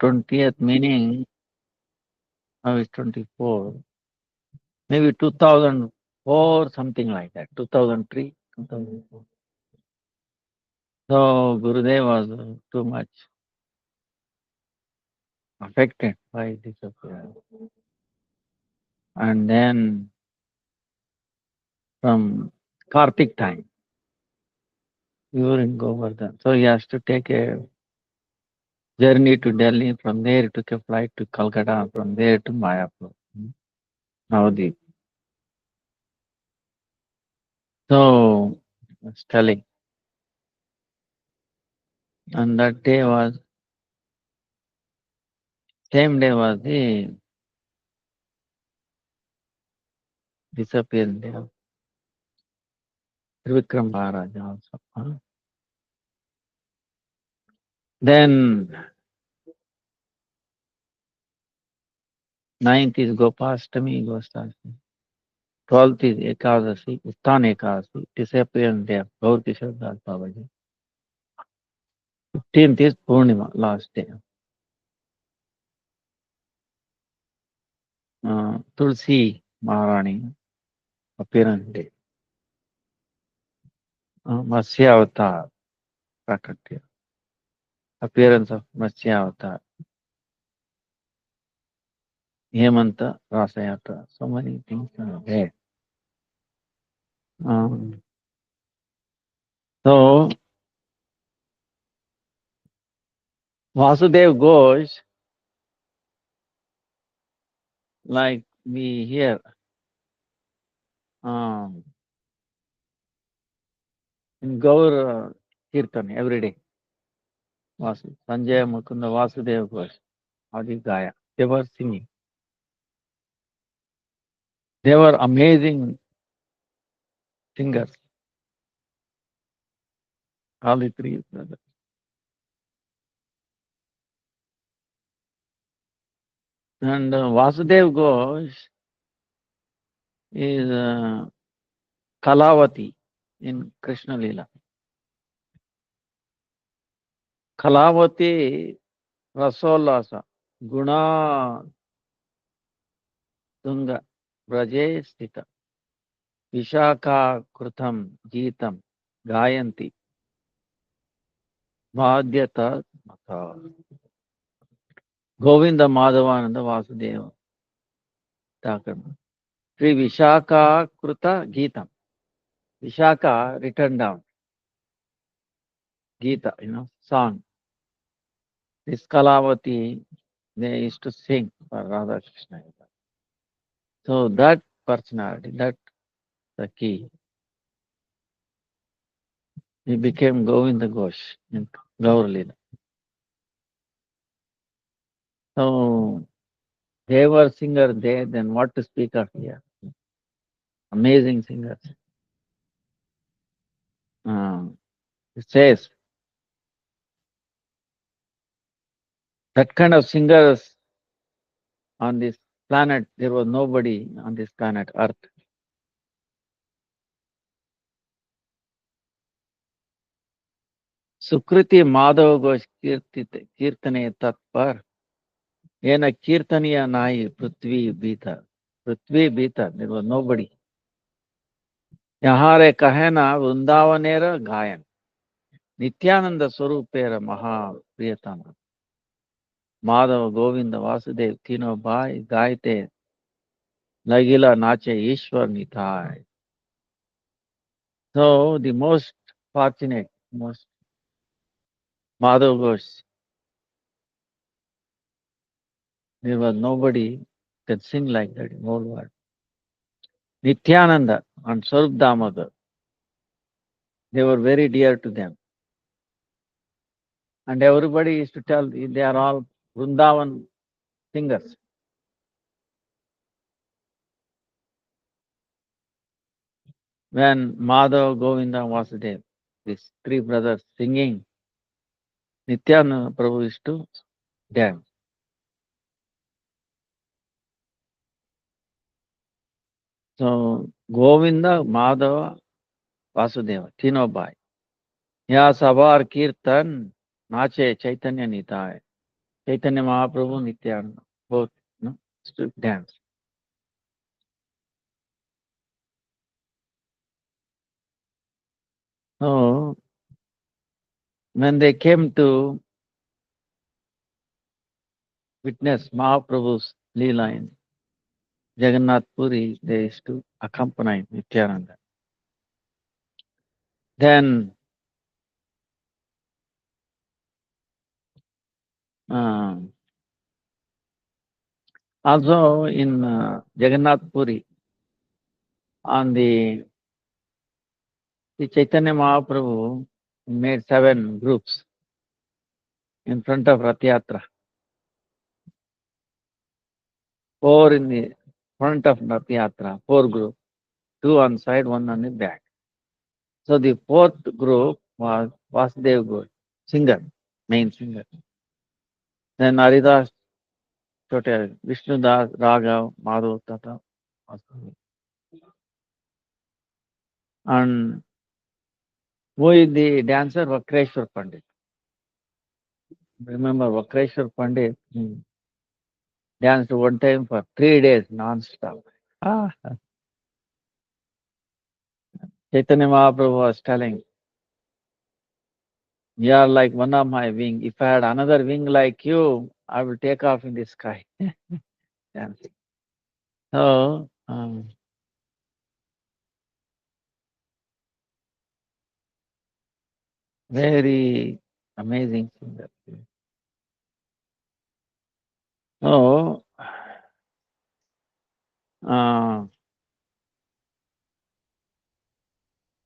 20th meaning, now it's 24. Maybe 2004, something like that. 2003, 2004. So Gurudev was too much affected by disappearance. And then from Kartik time, we were in Govardhan. So he has to take a journey to Delhi. From there, he took a flight to Calcutta. From there to Mayapur, Navadvip. So, I was telling. And that day was, same day was the disappearance day of Trivikram Maharaj also. Then 9th is Gopastami, Gosastami. 12th is Ekadasi, Uttan Ekadasi, disappearance day of Gaur Kishore Das Babaji. 15th is Purnima, last day. Tulsi Maharani, appearance day. Matsya Avatar, Prakatya. Appearance of Matsya Avatar. Hemanta Rasayatra. So many things are there. So, Vasudev goes like we hear in Gaur Kirtan every day. Sanjay Mukunda Vasudev goes, Adi Gaya. They were singing. They were amazing singers. All the three brothers. And Vasudev Ghosh is Kalavati in Krishna Lila. Kalavati Rasolasa Guna Tunga Braje Stita Vishaka Krutam Geetam Gayanti Madhyata Mata Govinda Madhavananda Vasudeva Thakur. Sri Vishaka Kruta Geetam. Vishaka written down. Gita, song. This Kalavati, they used to sing for Radha Krishna. So that personality, that's the key. He became Govinda Ghosh in Gaur Leela. So they were singers there, then what to speak of here? Amazing singers. It says that kind of singers on this planet, there was nobody on this planet Earth. Sukriti Madhav Ghosh Kirtane Tatpar Yena Kirtaniya Nai Prithvi Bita. Prithvi Bita, there was nobody. Yahare Kahena Vrindavanera Gayan. Nityananda Swarupera Maha Priyatana. Madhava Govinda Vasudev Tino Bhai Gaite Lagila Nache Ishwar Nitai. So the most fortunate, most Madhava Ghosh, there was nobody can sing like that in the whole world. Nityananda and Swarup Damodar, they were very dear to them. And everybody used to tell they are all Vrindavan singers. When Madhav, Govinda, Vasudev, these three brothers singing, Nityananda Prabhu used to dance. So Govinda, Madhava, Vasudeva, Tino Bhai. Ya Sabar Kirtan, Nache Chaitanya Nitai. Chaitanya Mahaprabhu, Nityananda, both, stood dance. So when they came to witness Mahaprabhu's Leela in Jagannath Puri, they used to accompany Nityananda. Then also in Jagannath Puri, on the Chaitanya Mahaprabhu made 7 groups in front of Rath Yatra. 4 in the front of Rath Yatra, 4 groups, 2 on side, 1 on the back. So the 4th group was Vasudev Ghosh, singer, main singer. Then Haridas, Chotel, Vishnudas, Raghav, Madhav, Tata, Vasudev. And who is the dancer? Vakreshwar Pandit. Remember Vakreshwar Pandit danced one time for 3 days non-stop. Ah, Chaitanya Mahaprabhu was telling, you are like one of my wing. If I had another wing like you, I will take off in the sky. Dancing. So, very amazing singer. So,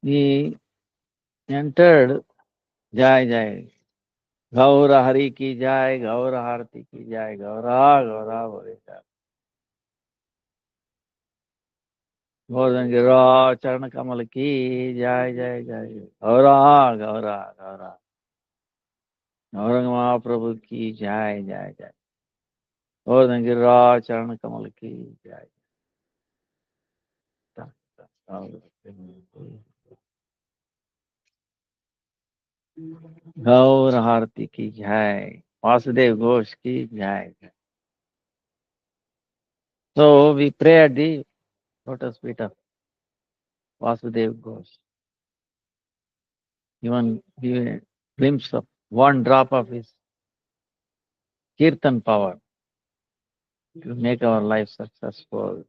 he entered Jai Jai. Gaura Hari ki Jai, Gaura Harti ki Jai, Gaura, Gaura, Gaura. Gordon Gira, Charana Kamal ki Jai Jai Jai. Gaura, Gaura, Gaura. Gauranga Mahaprabhu ki Jai Jai Jai. Gordon Gira, Charana Kamal ki Jai. गौर हारती की जय वासुदेव घोष की जय So we pray at the lotus feet of Vasudev Ghosh. Even give a glimpse of one drop of his kirtan power to make our life successful.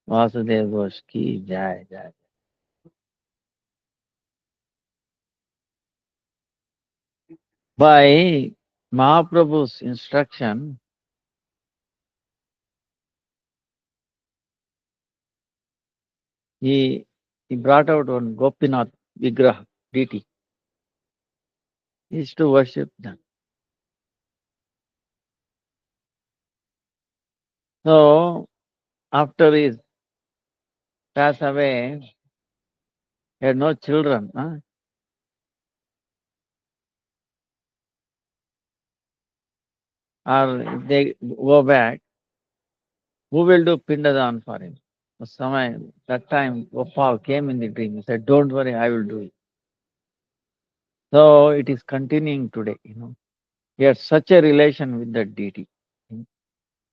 Vasudev Ghosh ki jai jai. By Mahaprabhu's instruction, he brought out one Gopinath Vigrah deity. He used to worship them. So after his pass away, he had no children. Or if they go back, who will do Pindadan for him? That time Gopal came in the dream. He said, don't worry, I will do it. So it is continuing today. He had such a relation with that deity,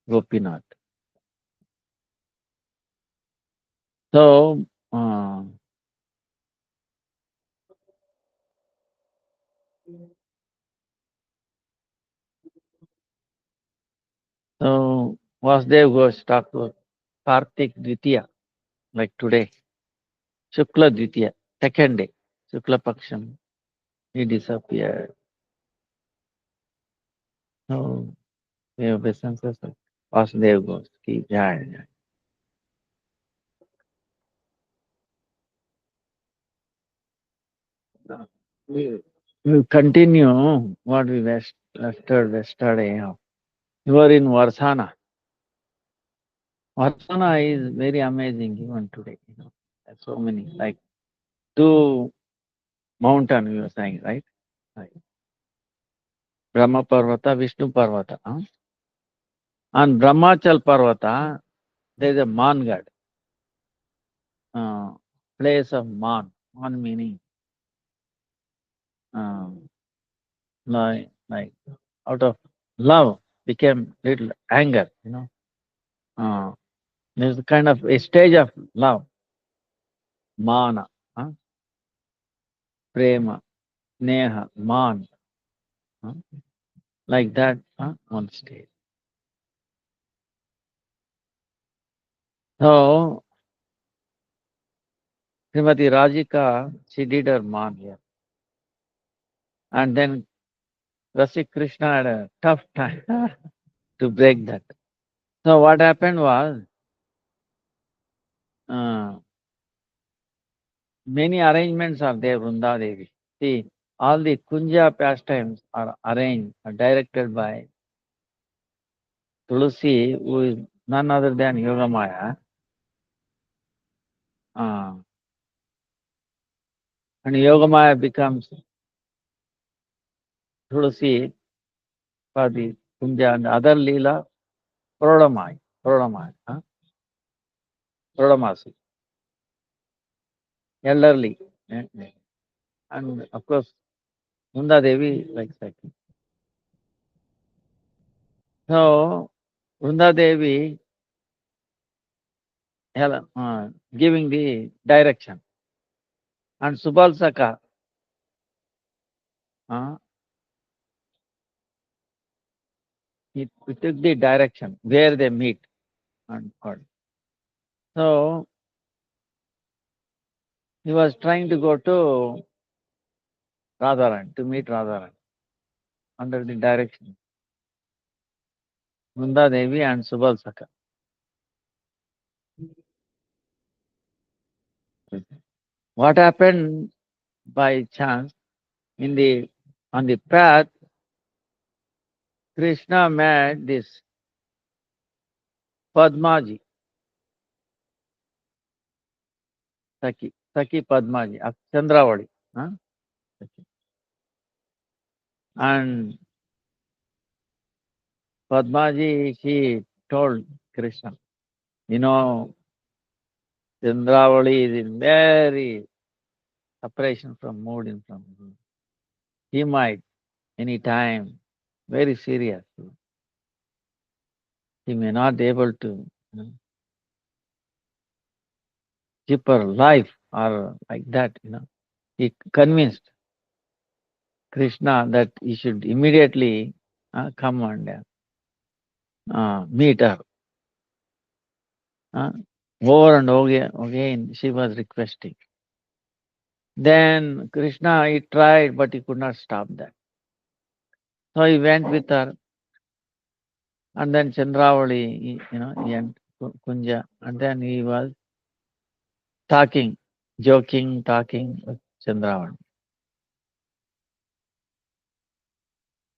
Gopinath. So, Vasudev Ghosh talked about Kartik Dvitiya, like today, Shukla Dvitiya, second day, Shukla Paksham, he disappeared. So, we have essences of Vasudev Ghosh ki jai jai. We will continue what we left yesterday. You are in Varsana. Varsana is very amazing even today. There's so many, like 2 mountain we were saying, right? Right. Brahma Parvata, Vishnu Parvata. On Brahmachal Parvata, there is a Man god, place of Man. Man meaning like out of love became little anger, you know. Uh, there's a kind of a stage of love, mana, huh? Prema, neha, man, huh? Like that, one stage. So, Srimati Rajika, she did her man here. And then Rasik Krishna had a tough time to break that. So what happened was, uh, many arrangements are there, Vrunda Devi. See, all the Kunja pastimes are arranged, are directed by Tulsi, who is none other than Yogamaya. Uh, and Yogamaya becomes Tulsi for the Kunja and other Leela, Prodamai, Prodamasi, elderly. And of course, Vrunda Devi likes that. So, Vrunda Devi giving the direction. And Subalsaka, uh, he took the direction where they meet. And all. So, he was trying to go to Radharan, to meet Radharan, under the direction. Vrunda Devi and Subalsaka. What happened by chance, on the path, Krishna met this Padmaji, Saki Padmaji, of Chandravadi. Huh? And Padmaji, she told Krishna, you know, Chandravali is in very separation from mood in from you. He might any time, very serious. He may not be able to keep her life or like that, He convinced Krishna that he should immediately come and meet her. Uh, Over and over again, she was requesting. Then Krishna, he tried, but he could not stop that. So he went with her, and then Chandravali, he and Kunja, and then he was talking, joking, talking with Chandravali.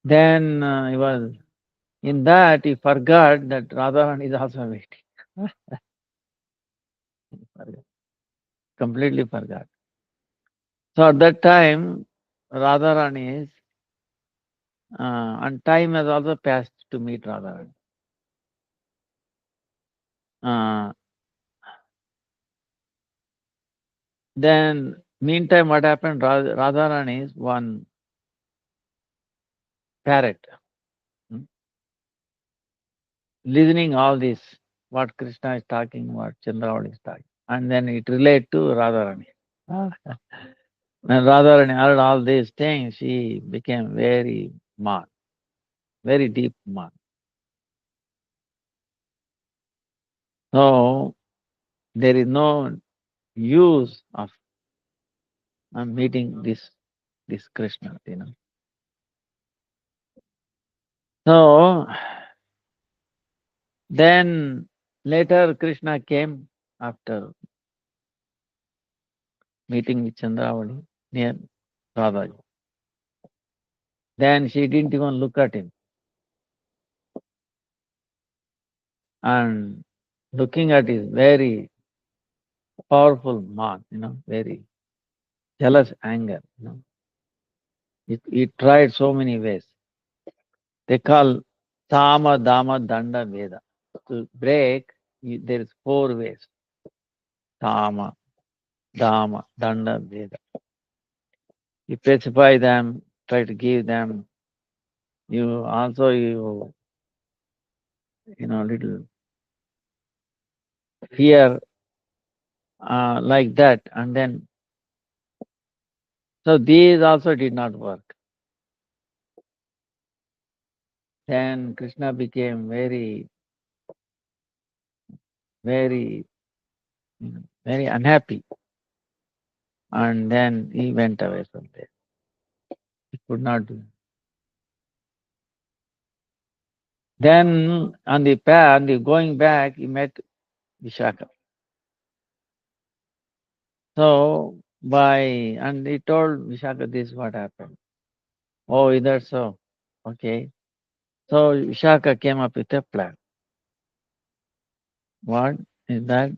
Then he was in that he forgot that Radharani is also waiting. Forgot. Completely forgot. So at that time, Radharani is, and time has also passed to meet Radharani. Uh, then, meantime, what happened? Radharani is one parrot, hmm, listening all this, what Krishna is talking, what Chandravali is talking, and then it relate to Radharani. When Radharani heard all these things, she became very mad, very deep mad. So there is no use of meeting this Krishna. So then later Krishna came after meeting with Chandravali near Radhaji. Then she didn't even look at him. And looking at his very powerful man, very jealous anger. He tried so many ways. They call Sama, Dama, Danda, Veda. To break, there is 4 ways. Sama, Dama, Danda, Veda. You pacify them, try to give them You also little fear like that, and then so these also did not work. Then Krishna became very, very, very unhappy, and then he went away from there. He could not do. Then on the going back, he met Vishaka. So and he told Vishaka this what happened. Oh, is that so? Okay. So Vishaka came up with a plan. What is that?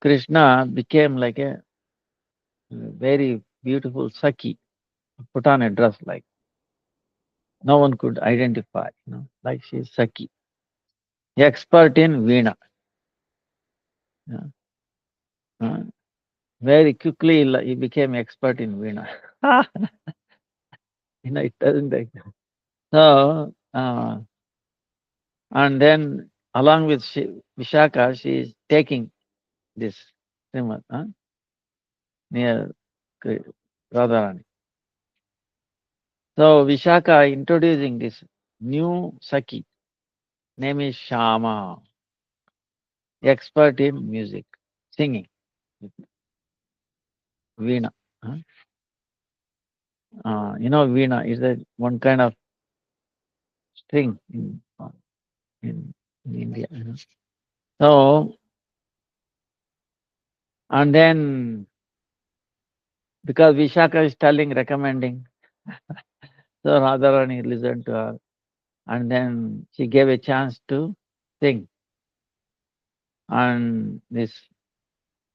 Krishna became like a very beautiful Saki, put on a dress like no one could identify, like she's Saki. Expert in Veena. Yeah. Uh, Very quickly he became expert in Veena. It doesn't like that. So, and then along with Vishaka, she is taking this Srimad near Radharani. So Vishaka introducing this new Saki, name is Shama, expert in music, singing, Veena. Veena is a one kind of string in India. So, and then because Vishaka is telling, recommending, so Radharani listened to her, and then she gave a chance to sing. And this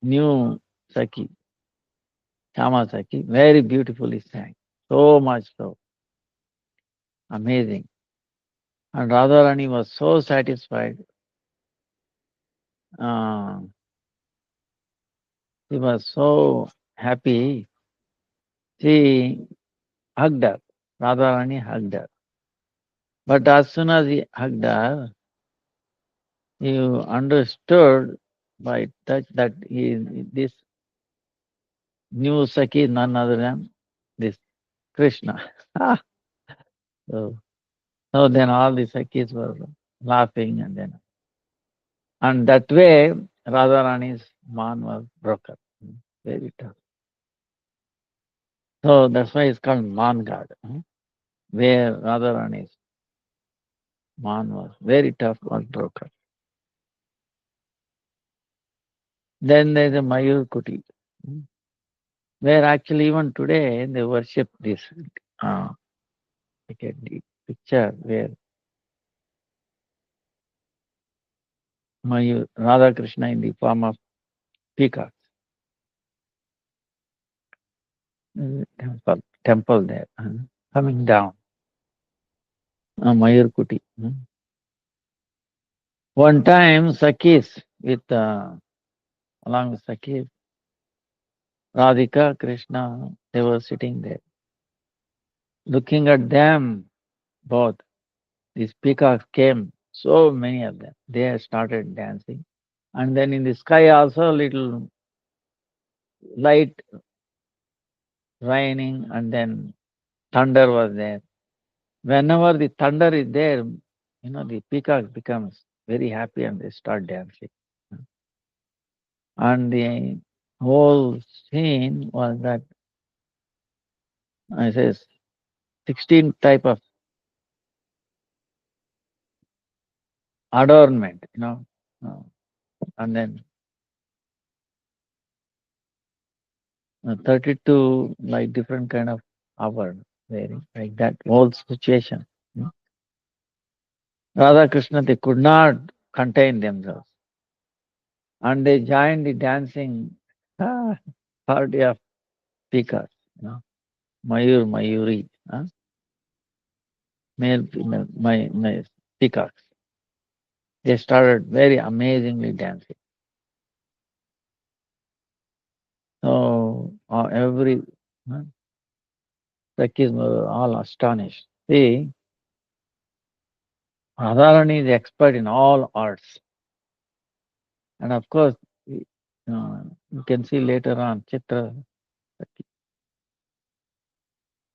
new Saki, Shama Saki, very beautifully sang. So much so, amazing. And Radharani was so satisfied. Uh, she was so happy. She hugged her. Radharani hugged her. But as soon as he hugged her, he understood by touch that this new Saki is none other than this Krishna. so, so then all the Sakis were laughing, and that way Radharani's man was broken. Very tough. So that's why it's called Man God, where Radharani's man was very tough, was broken. Then there's a Mayur Kuti, where actually even today they worship this like a picture where Mayur, Radha Krishna in the form of peacock. Temple there, coming down, Mayur Kuti. One time, Sakis along with Sakis, Radhika, Krishna, they were sitting there, looking at them both. These peacocks came, so many of them. They started dancing. And then in the sky also, little light raining, and then thunder was there. Whenever the thunder is there, the peacock becomes very happy and they start dancing. And the whole scene was that, I says, 16 type of adornment, and then 32 like different kind of hour wearing, like that whole situation. Radha Krishna, they could not contain themselves. And they joined the dancing party of peacocks, Mayur, Mayuri, male, female, my peacocks. They started very amazingly dancing. So every Sakis were all astonished. See, Radharani is expert in all arts. And of course, you can see later on Chitra,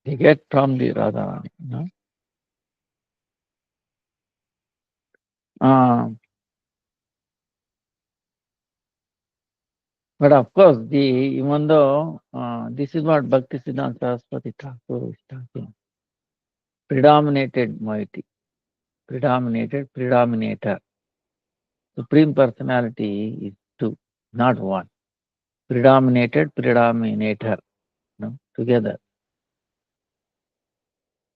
they get from the Radharani. Uh, but of course, even though this is what Bhakti Siddhanta Saraswati Thakur is talking, predominated moiety, predominator. Supreme personality is two, not one. Predominator, together.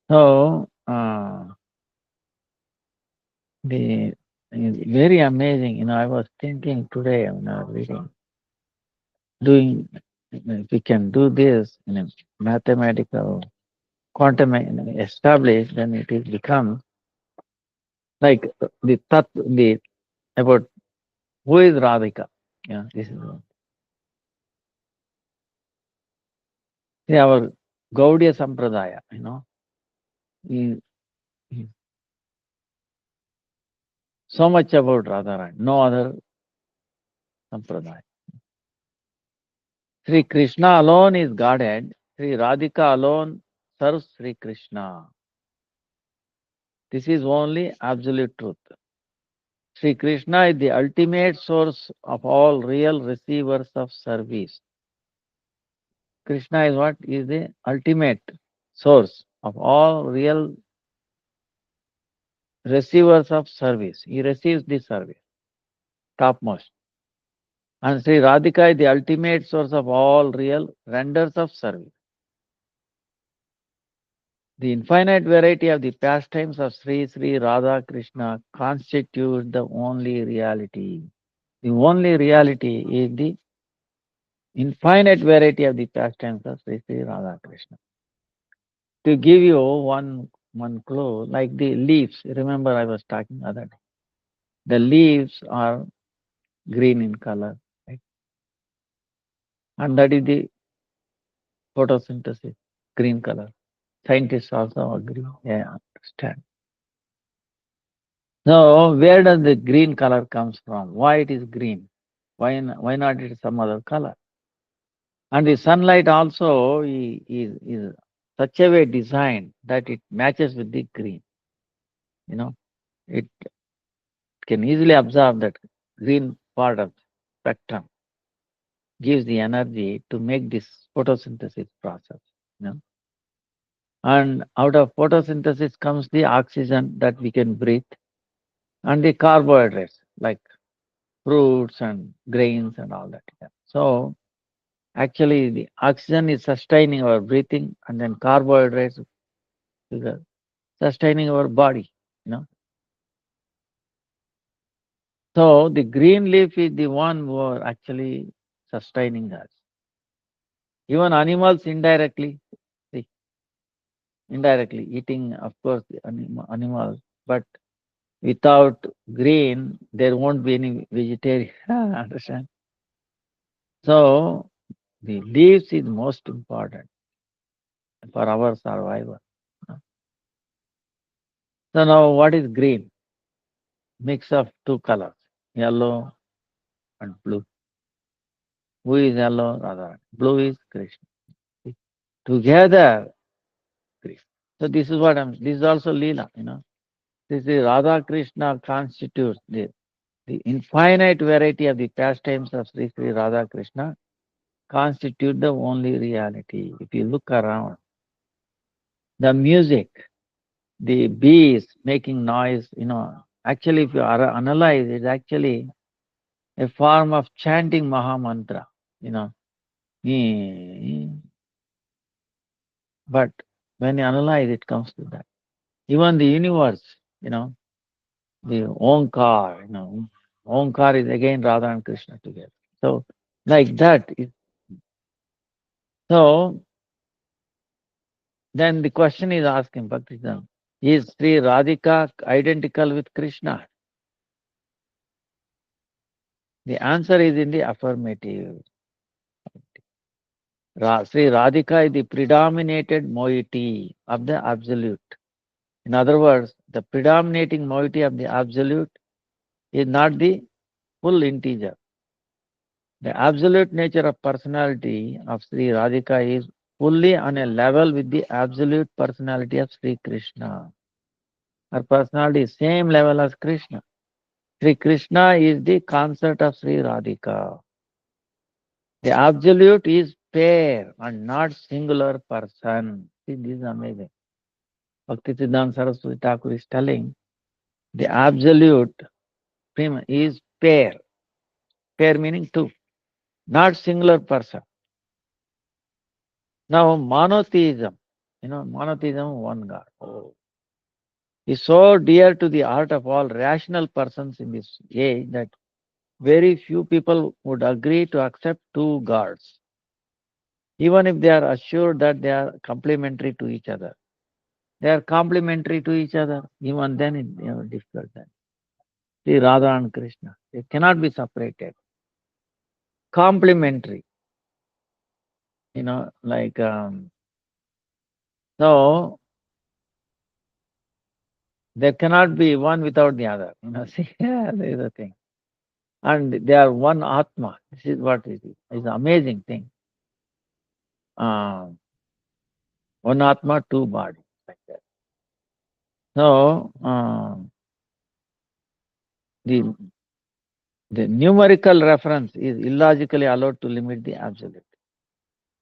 So, the it's very amazing. I was thinking today when I was reading, doing, if we can do this in a mathematical quantum established, then it is become like the about who is Radhika. Yeah, this is our Gaudiya Sampradaya. Is, is so much about Radharani. No other Sampradaya. Sri Krishna alone is Godhead. Sri Radhika alone serves Sri Krishna. This is only absolute truth. Sri Krishna is the ultimate source of all real receivers of service. Krishna is what? Is the ultimate source of all real receivers of service. He receives the service, topmost. And Sri Radhika is the ultimate source of all real renders of service. The infinite variety of the pastimes of Sri Radha Krishna constitute the only reality. The only reality is the infinite variety of the pastimes of Sri Radha Krishna. To give you one clue, like the leaves, remember I was talking other day. The leaves are green in color, right? And that is the photosynthesis, green color. Scientists also agree. Yeah, understand. So where does the green color comes from? Why it is green? Why not it is some other color? And the sunlight also is such a way designed that it matches with the green. It can easily absorb that green part of spectrum, gives the energy to make this photosynthesis process. You know. And out of photosynthesis comes the oxygen that we can breathe and the carbohydrates like fruits and grains and all that. Yeah. So actually the oxygen is sustaining our breathing and then carbohydrates is sustaining our body. You know. So the green leaf is the one who are actually sustaining us. Even animals indirectly, see, indirectly eating, of course, the animals, but without green, there won't be any vegetarian. Understand? So the leaves is most important for our survival. So now what is green? Mix of two colors, yellow and blue. Who is yellow? Radha. Blue is Krishna. See? Together, Krishna. So this is what this is also Leela. This is Radha Krishna constitutes the infinite variety of the pastimes of Sri Radha Krishna constitute the only reality. If you look around, the music, the bees making noise, actually if you analyze, it's actually a form of chanting Maha Mantra, you know. But when you analyze, it comes to that. Even the universe, the Omkar, Omkar is again Radha and Krishna together. So, like that. So, then the question is asking Bhaktivedanta, is Sri Radhika identical with Krishna? The answer is in the affirmative. Sri Radhika is the predominated moiety of the absolute. In other words, the predominating moiety of the absolute is not the full integer. The absolute nature of personality of Sri Radhika is fully on a level with the absolute personality of Sri Krishna. Her personality is same level as Krishna. Sri Krishna is the consort of Sri Radhika. The absolute is pair and not singular person. See, this is amazing. Bhaktisiddhanta Saraswati Thakur is telling the absolute is pair. Pair meaning two, not singular person. Now, monotheism, monotheism, one God. Oh, is so dear to the heart of all rational persons in this age that very few people would agree to accept two gods, even if they are assured that they are complementary to each other. They are complementary to each other. Even then, it difficult. Then, see Radha and Krishna, they cannot be separated. Complementary, like so. There cannot be one without the other. See, yeah, there is a thing. And they are one Atma. This is what it is. It's an amazing thing. Uh, one Atma, two bodies, like that. So, the, the numerical reference is illogically allowed to limit the absolute.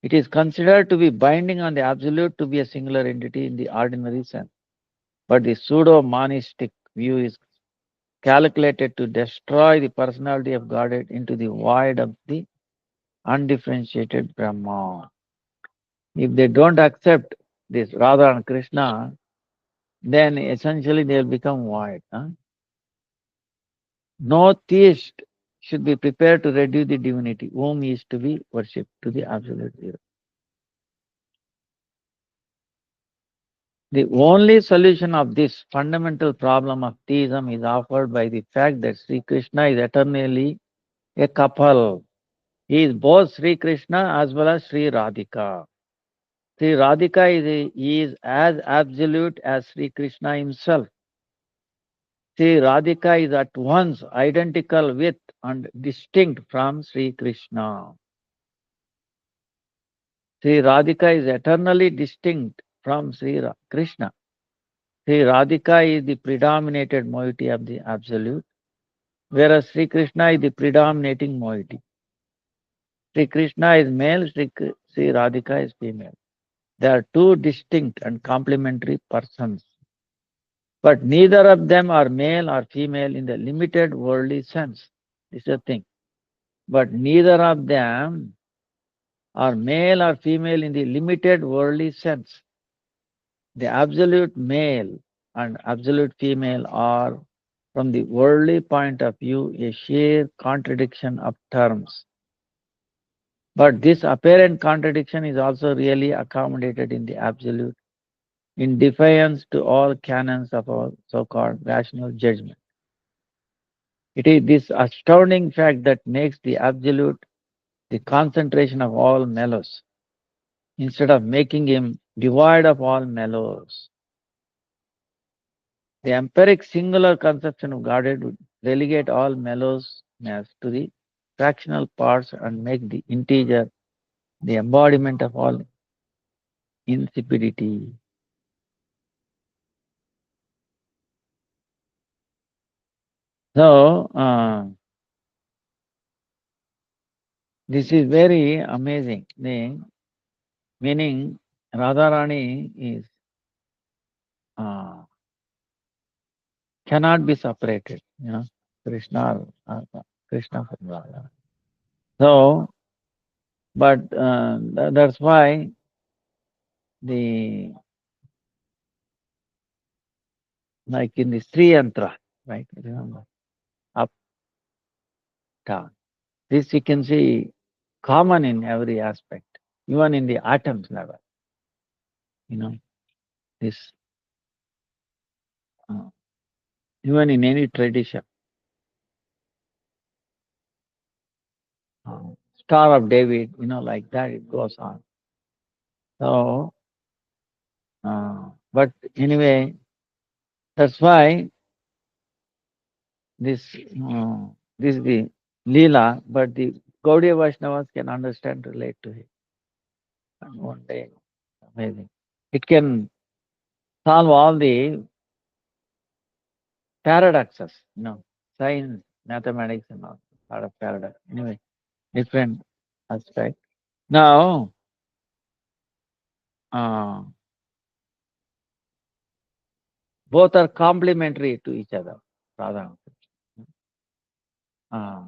It is considered to be binding on the absolute to be a singular entity in the ordinary sense. But the pseudo-monistic view is calculated to destroy the personality of Godhead into the void of the undifferentiated Brahma. If they don't accept this Radha and Krishna, then essentially they will become void. No theist should be prepared to reduce the divinity, whom is to be worshipped, to the absolute zero. The only solution of this fundamental problem of theism is offered by the fact that Sri Krishna is eternally a couple. He is both Sri Krishna as well as Sri Radhika. Sri Radhika is as absolute as Sri Krishna himself. Sri Radhika is at once identical with and distinct from Sri Krishna. Sri Radhika is eternally distinct from Krishna. Sri Radhika is the predominated moiety of the absolute, whereas Sri Krishna is the predominating moiety. Sri Krishna is male, Sri Radhika is female. They are two distinct and complementary persons. But neither of them are male or female in the limited worldly sense. This is the thing. But neither of them are male or female in the limited worldly sense. The absolute male and absolute female are, from the worldly point of view, a sheer contradiction of terms. But this apparent contradiction is also really accommodated in the absolute, in defiance to all canons of our so-called rational judgment. It is this astounding fact that makes the absolute the concentration of all mellows, instead of making him devoid of all mellows. The empiric singular conception of Godhead would relegate all mellowness to the fractional parts and make the integer the embodiment of all insipidity. So, this is very amazing thing, meaning Radharani is cannot be separated, Krishna Krishna from Radha. So, but that's why the like in the Sri Yantra, right? Remember, up, down. This you can see common in every aspect, even in the atoms level. This uh, even in any tradition, Star of David, like that it goes on. So, but anyway, that's why this this is the Leela, but the Gaudiya Vaishnavas can understand, relate to it. And one day, amazing. It can solve all the paradoxes, science, mathematics, and all. Lot of paradox. Anyway, different aspect. Now, uh, both are complementary to each other. Radha and Krishna. Uh,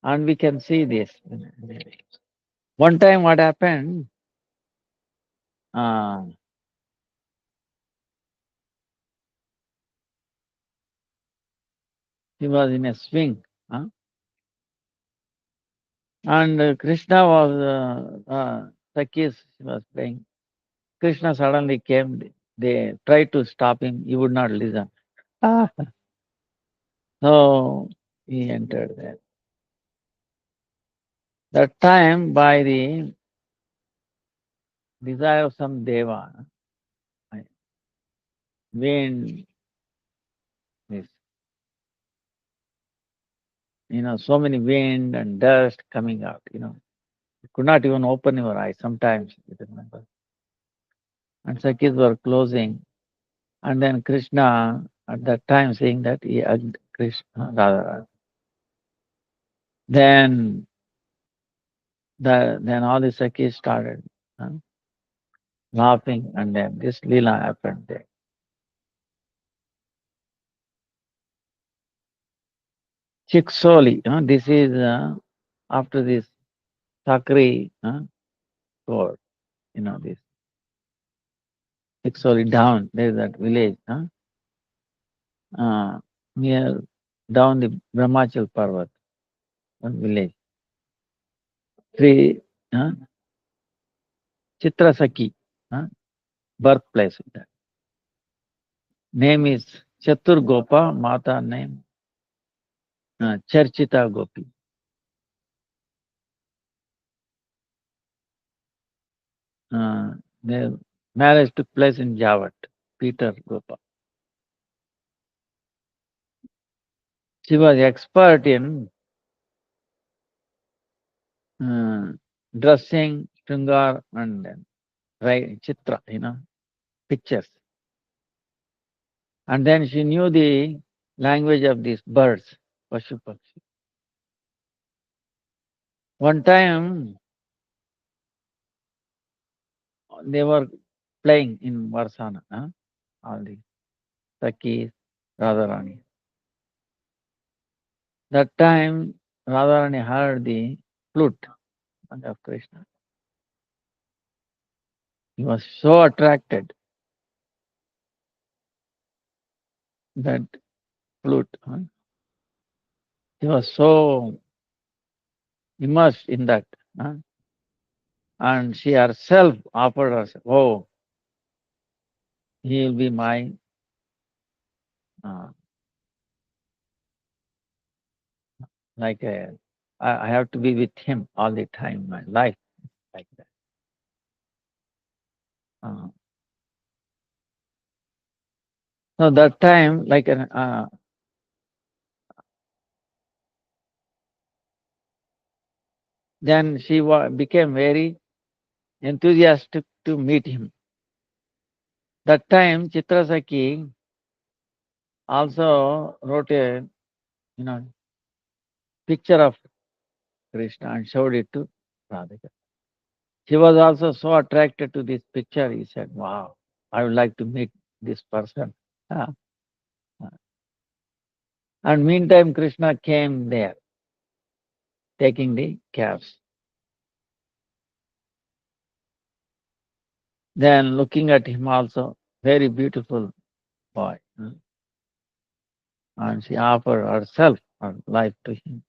and we can see this. One time, what happened? Uh, he was in a swing, and Krishna was Sakis was playing. Krishna suddenly came. They tried to stop him. He would not listen. Ah. So he entered there. That time, by the desire of some deva, wind, this, so many wind and dust coming out. You could not even open your eyes. Sometimes you remember. And Sakis were closing, and then Krishna at that time saying that he hugged Krishna, Radha. Then then all the Sakis started uh, laughing, and then this lila happened there. Chiksoli, this is after this Sakri court, this Chiksoli down, there is that village near down the Brahmachal Parvat, one village. Three Chitrasaki, birthplace of that. Name is Chatur Gopa, Mata name Charchita Gopi. Their marriage took place in Javat, Peter Gopa. She was expert in dressing, Shringar, and Chitra, pictures. And then she knew the language of these birds, Pashu Pakshi. One time, they were playing in Varsana, all the Sakis, Radharani. That time, Radharani heard the flute of Krishna. He was so attracted that flute. He was so immersed in that. And she herself offered us, oh, he will be my uh, like I have to be with him all the time, my life, like that. So that time, then she became very enthusiastic to meet him. That time, Chitrasaki also wrote a picture of Krishna and showed it to Radhika. She was also so attracted to this picture. He said, "Wow, I would like to meet this person." Ah, ah. And meantime, Krishna came there, taking the calves. Then looking at him also, very beautiful boy. And she offered herself, her life to him.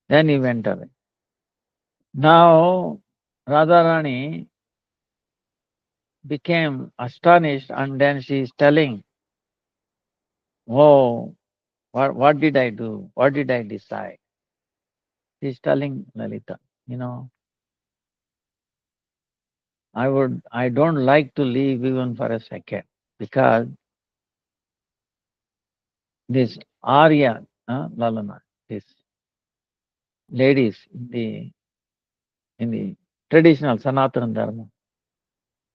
Then he went away. Now, Radharani became astonished, and then she is telling, "Oh, What did I do? What did I decide? She's telling Lalita, you know, I don't like to leave even for a second because this Arya, Lalana, these ladies in the traditional Sanatana Dharma,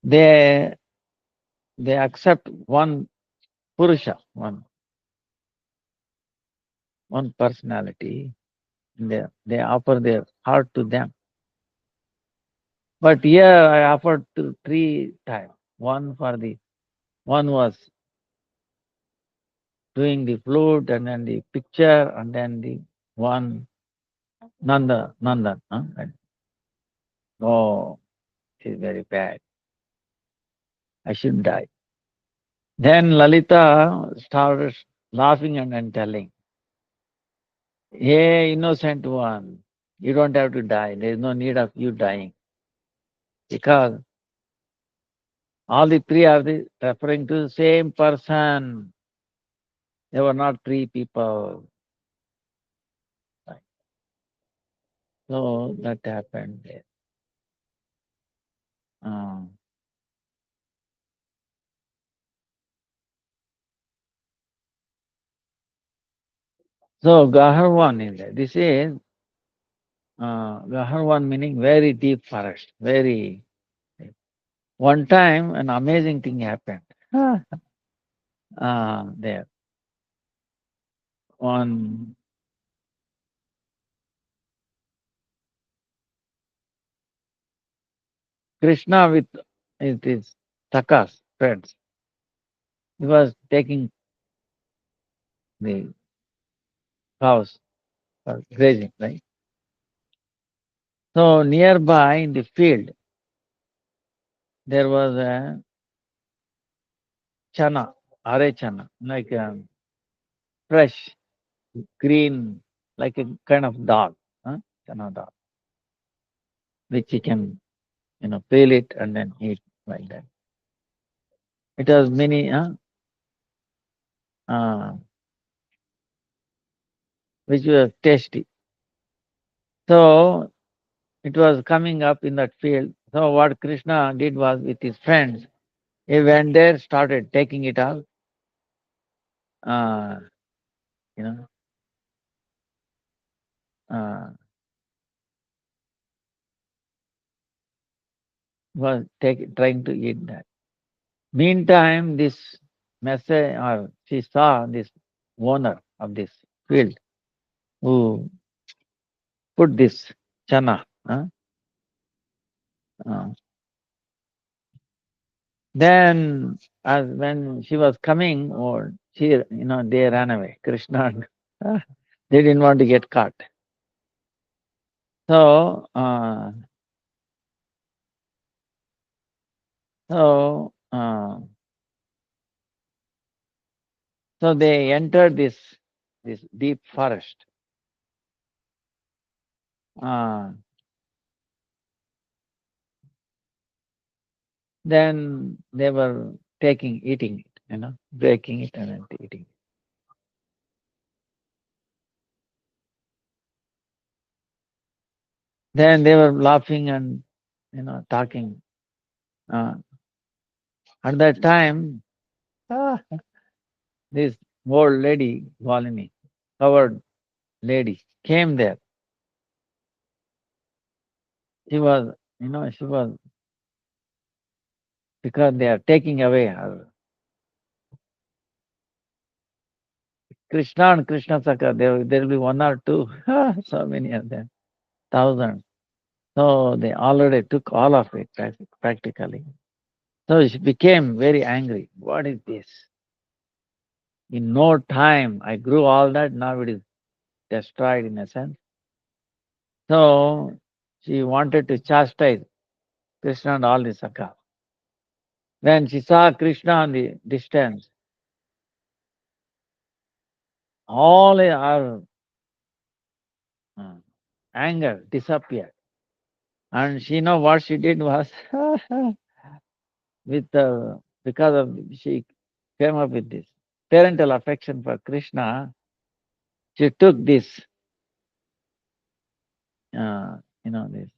they they accept one Purusha, one personality. They offer their heart to them. But here I offered three times. One was doing the flute, and then the picture, and then the one Nandan. Huh? Oh, it is very bad. I should die. Then Lalita started laughing and then telling, hey, innocent one, you don't have to die. There is no need of you dying. Because all the three are referring to the same person. They were not three people. Right. So that happened there. Um, so Gaharwan is there. This is Gaharwan meaning very deep forest. Very. One time an amazing thing happened. There. One Krishna with his takas, friends. He was taking the cows for grazing, right? So nearby in the field, there was a chana, are chana, like a fresh, green, like a kind of dal, chana dal, which you can, peel it and then eat like that. It has many, uh, which was tasty. So it was coming up in that field. So what Krishna did was with his friends, he went there, started taking it out, uh, you know, uh, was trying to eat that. Meantime, this message, or she saw this owner of this field who put this chana. Uh, then, as when she was coming, or they ran away. Krishna, they didn't want to get caught. So, so, uh, so they entered this deep forest. Uh, then they were eating it, breaking it and then eating it. Then they were laughing and talking. Uh, at that time, ah, this old lady, Valini, covered lady, came there. She was because they are taking away her. Krishna and Krishna Saka, there will be one or two, so many of them, thousands. So they already took all of it practically. So she became very angry. What is this? In no time, I grew all that, now it is destroyed in a sense. So she wanted to chastise Krishna and all the Saka. When she saw Krishna on the distance, all her uh, anger disappeared. And she know what she did was because of she came up with this parental affection for Krishna. She took this, this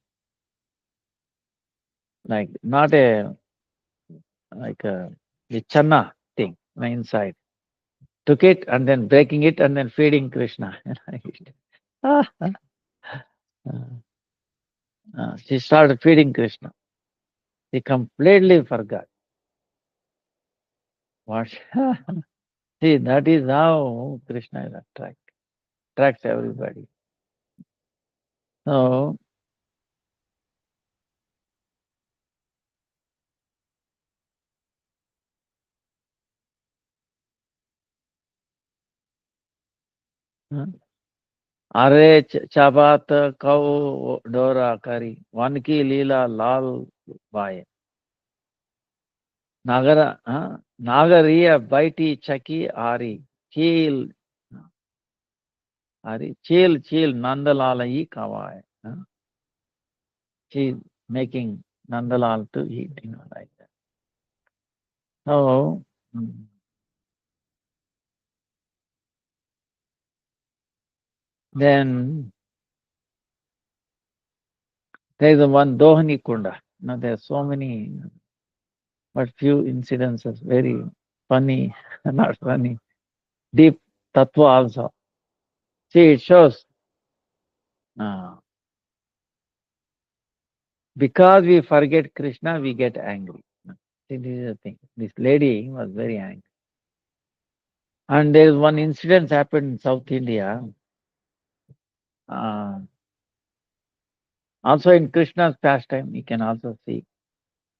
like not a like a the channa thing inside. Took it and then breaking it and then feeding Krishna. Ah, she started feeding Krishna. He completely forgot. What? See, that is how Krishna is attracts everybody. So, Are Chabat Kau Dora Kari, Vanki Leela Lal Baye. Nagariya Baiti Chaki Ari, Chil Ari, Chil Nandalala Kawai. She making Nandalal to eat, like that. So, then there is one Dohani Kunda. Now there are so many, but few incidences, very funny, not funny, deep tattva also. See, it shows uh, because we forget Krishna, we get angry. See, this is the thing. This lady was very angry. And there is one incident happened in South India. Uh, also in Krishna's pastime, you can also see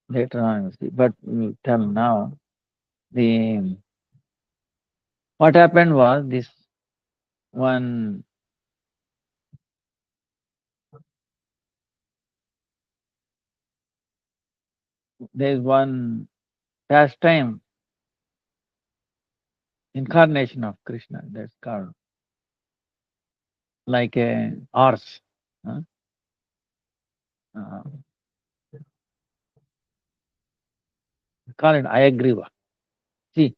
later on. See, but we'll tell now. The what happened was this one. There is one pastime incarnation of Krishna. That's called like a horse. Huh? Uh, we call it Ayagriva. See,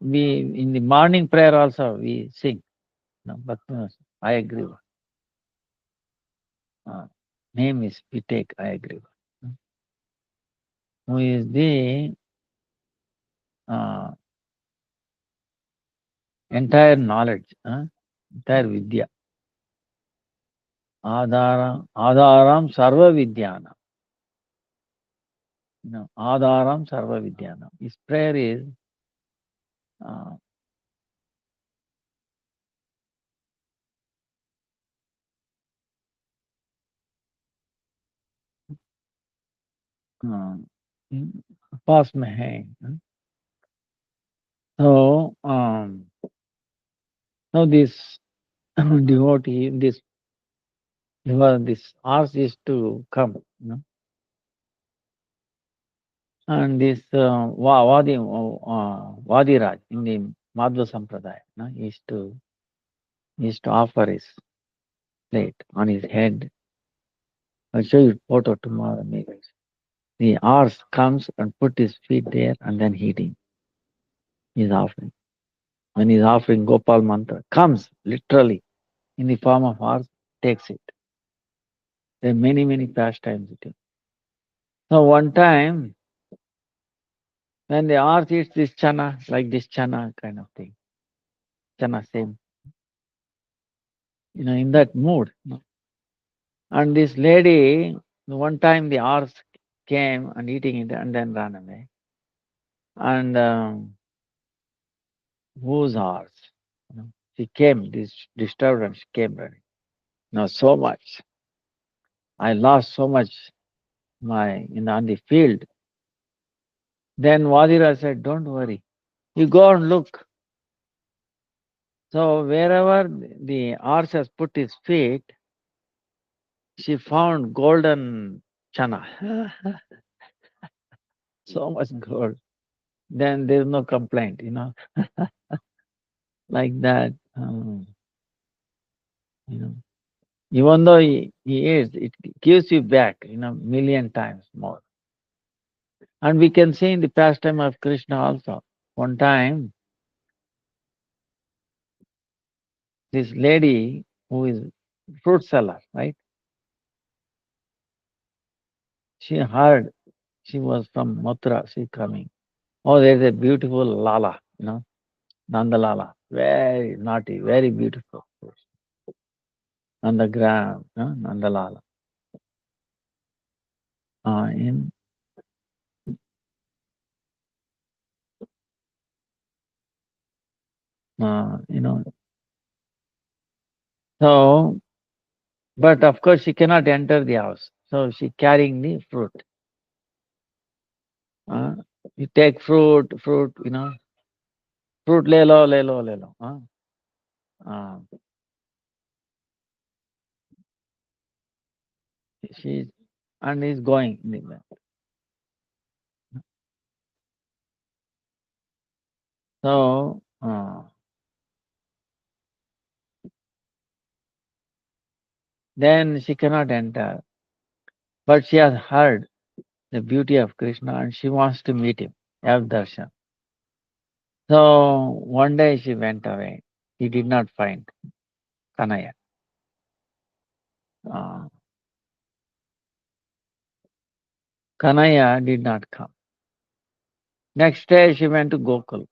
we in the morning prayer also we sing. No, but Ayagriva. Name is we take Ayagriva. Who is the uh, entire knowledge, entire Vidya. Adaram Sarva Vidyana. Adaram Sarva Vidyana. His prayer is uh, पास में है. So, now this devotee, this horse is to come, and this Vadiraj in the Madhva Sampradaya, is to offer his plate on his head. I'll show you photo tomorrow, maybe. The horse comes and put his feet there and then eating. He's offering. When he's offering Gopal mantra, comes literally in the form of horse, takes it. There are many, many pastimes with him. So one time, when the horse eats this chana, like this chana kind of thing, chana same, in that mood. And this lady, one time the horse came and eating it and then ran away. And whose horse? She came, disturbed, and she came running. So much. I lost so much on the field. Then Vadira said, don't worry. You go and look. So wherever the horse has put his feet, she found golden chana. So much gold. Then there's no complaint, like that. Even though he is, it gives you back, million times more. And we can see in the pastime of Krishna also. One time, this lady who is fruit seller, right? She heard she was from Mathura, she coming. Oh, there's a beautiful Lala, Nanda Lala. Very naughty, very beautiful. Nandagram, Nanda Lala. In you know, so but of course she cannot enter the house. So she carrying the fruit. Uh, you take fruit, fruit le lo. Uh, she's and is going. So then she cannot enter, but she has heard the beauty of Krishna and she wants to meet him, have darshan. So one day she went away. He did not find Kanaya. Uh, Kanaya did not come. Next day she went to Gokul,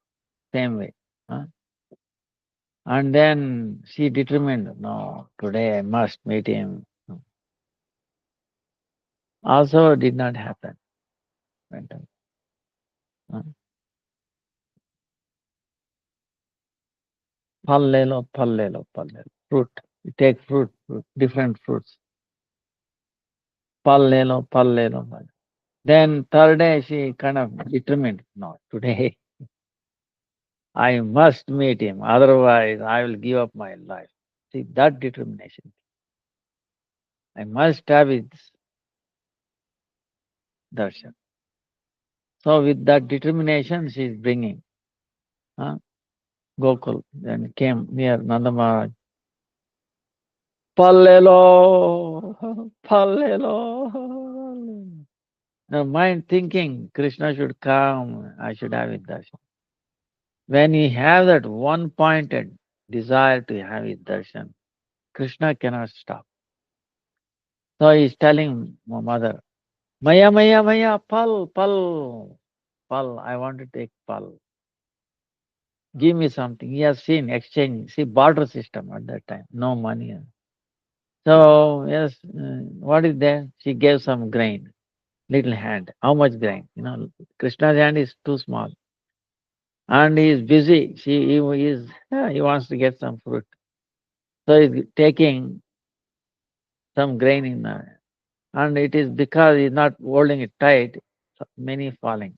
same way. And then she determined, no, today I must meet him. Also did not happen. Went away. Uh, Pal le lo. Fruit. You take fruit, different fruits. Pal le lo. Then third day she kind of determined, no, today I must meet him, otherwise I will give up my life. See, that determination. I must have his darshan. So with that determination she is bringing Gokul. Then came near Nanda Maharaj. Pallelo, Pallelo. The mind thinking Krishna should come, I should have his darshan. When you have that one pointed desire to have his darshan, Krishna cannot stop. So he is telling my mother, Maya, pal, I want to take pal. Give me something. He has seen exchange, see barter system at that time, no money. So yes, what is there? She gave some grain, little hand. How much grain? Krishna's hand is too small, and he is busy. He wants to get some fruit, so he's taking some grain in there, and it is because he's not holding it tight, so many falling.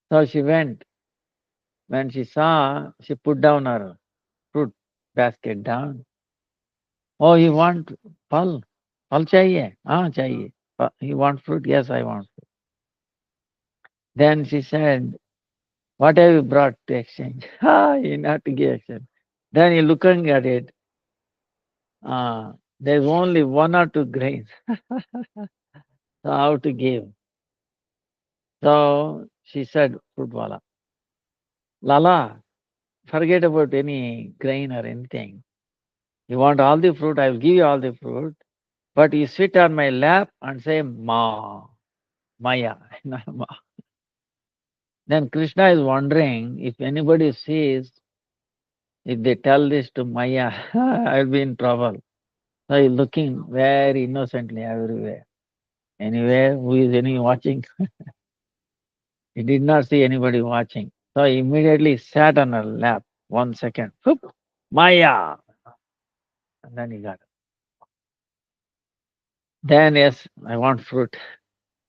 So she went. When she saw, she put down her fruit basket down. Oh, you want pal? Pal chahiye? Ah, chahiye. You want fruit? Yes, I want fruit. Then she said, what have you brought to exchange? Ah, you not to give exchange. Then you looking at it, there's only one or two grains. So how to give? So she said, fruitwala, Lala, forget about any grain or anything. You want all the fruit, I will give you all the fruit. But you sit on my lap and say, Ma, Maya. Not Ma. Then Krishna is wondering if anybody sees, if they tell this to Maya, I'll be in trouble. So he's looking very innocently everywhere. Anywhere, who is any watching? He did not see anybody watching. So he immediately sat on her lap. 1 second. Whoop, Maya! And then he got it. Then, yes, I want fruit.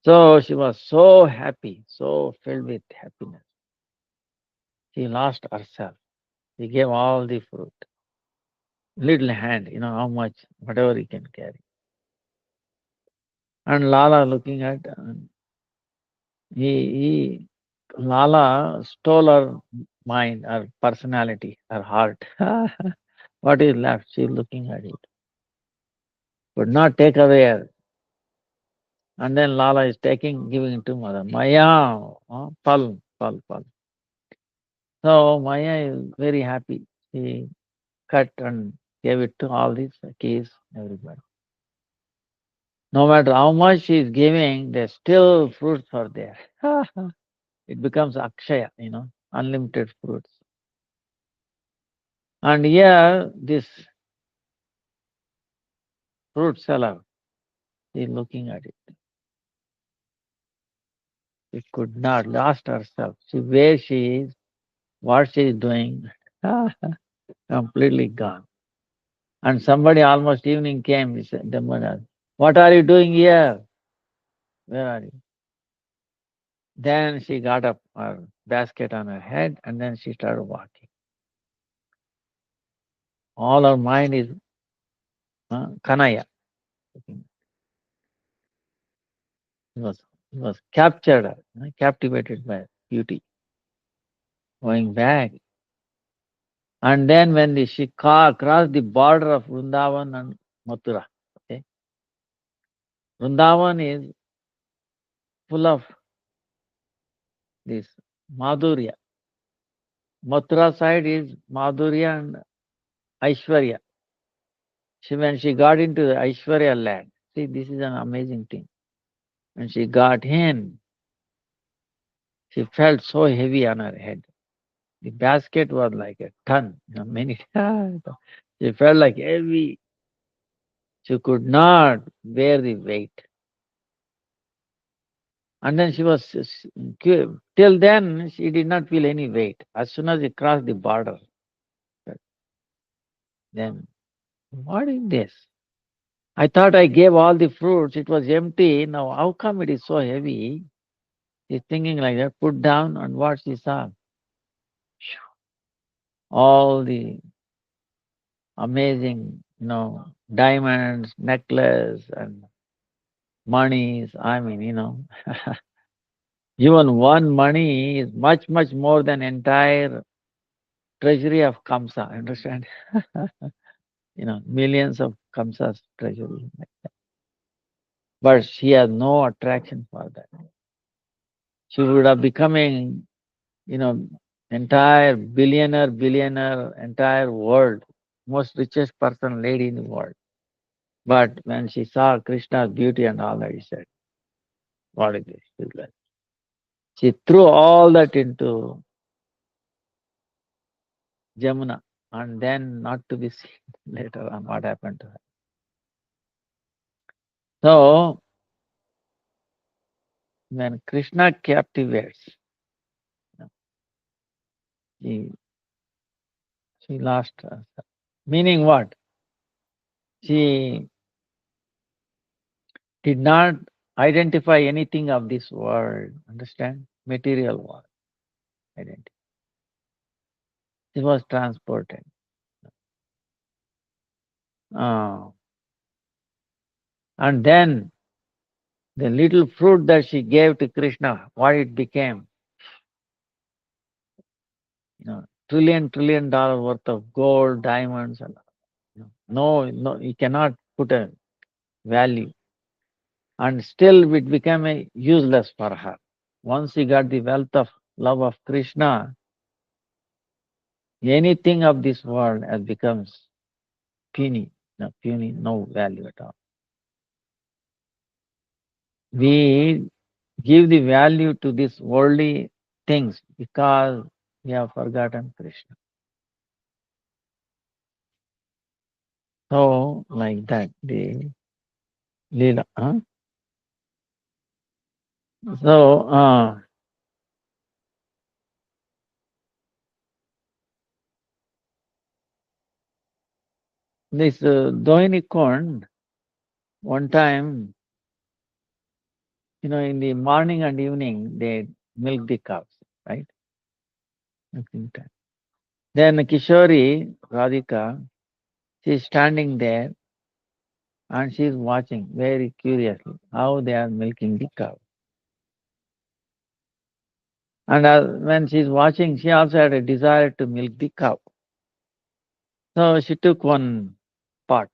So she was so happy, so filled with happiness. She lost herself. He gave all the fruit. Little hand, how much, whatever he can carry. And Lala looking at, he Lala stole her mind, her personality, her heart. What is left? She's looking at it. Could not take away her. And then Lala is taking, giving it to mother. Maya, pal. So Maya is very happy. She cut and gave it to all these keys, everybody. No matter how much she is giving, there's still fruits are there. It becomes akshaya, unlimited fruits. And here, this fruit seller is looking at it. She could not, lost herself. See where she is, what she is doing, completely gone. And somebody almost evening came, he said, the mother, what are you doing here? Where are you? Then she got up her basket on her head and then she started walking. All her mind is Kanaya. He was captured, captivated by beauty. Going back. And then when she crossed the border of Vrindavan and Mathura, okay? Vrindavan is full of this Madhurya. Mathura side is Madhurya and Aishwarya. When she got into the Aishwarya land, see, this is an amazing thing. When she got in, she felt so heavy on her head. The basket was like a ton, many times. She felt like heavy. She could not bear the weight. And then she was, till then, she did not feel any weight. As soon as she crossed the border, then, what is this? I thought I gave all the fruits, it was empty. Now, how come it is so heavy? She's thinking like that, put down, and what she saw? All the amazing, diamonds, necklace, and monies. I mean, even one money is much, much more than entire treasury of Kamsa, understand? Millions of Kamsa's treasury. But she has no attraction for that. She would have becoming, you know, entire billionaire, entire world, most richest person, lady in the world. But when she saw Krishna's beauty and all that, she said, what is this? She's like, she threw all that into Jamuna and then not to be seen later on what happened to her. So, when Krishna captivates, she, she lost herself. Meaning what? She did not identify anything of this world, understand? Material world identity. She was transported. Uh, and then the little fruit that she gave to Krishna, what it became, trillion dollar worth of gold, diamonds, and no, you cannot put a value. And still it became useless for her. Once she got the wealth of love of Krishna, anything of this world has becomes puny, no value at all. We give the value to these worldly things because we have forgotten Krishna. So, like that, the Leela. So, this Dohini Kund, one time, in the morning and evening, they milk the cows, right? Milking time. Then Kishori, Radhika, she's standing there and she's watching very curiously how they are milking the cow. And when she's watching, she also had a desire to milk the cow. So she took one pot,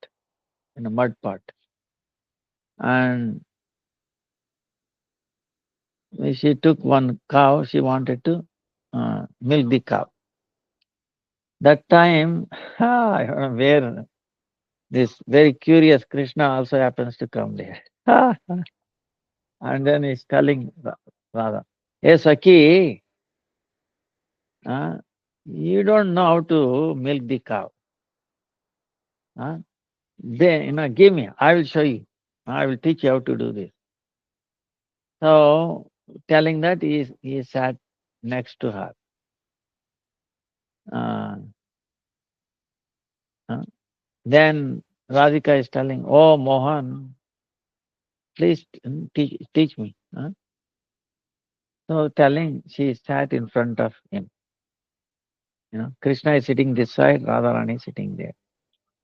in a mud pot, and she took one cow. She wanted to milk the cow. That time, I don't know where this very curious Krishna also happens to come there. And then he's telling Radha, hey Saki, you don't know how to milk the cow. Huh? Then, give me, I will show you. I will teach you how to do this. So, telling that, he sat next to her. Uh, uh, then Radhika is telling, oh Mohan, please teach me. So telling, she sat in front of him. Krishna is sitting this side, Radharani is sitting there.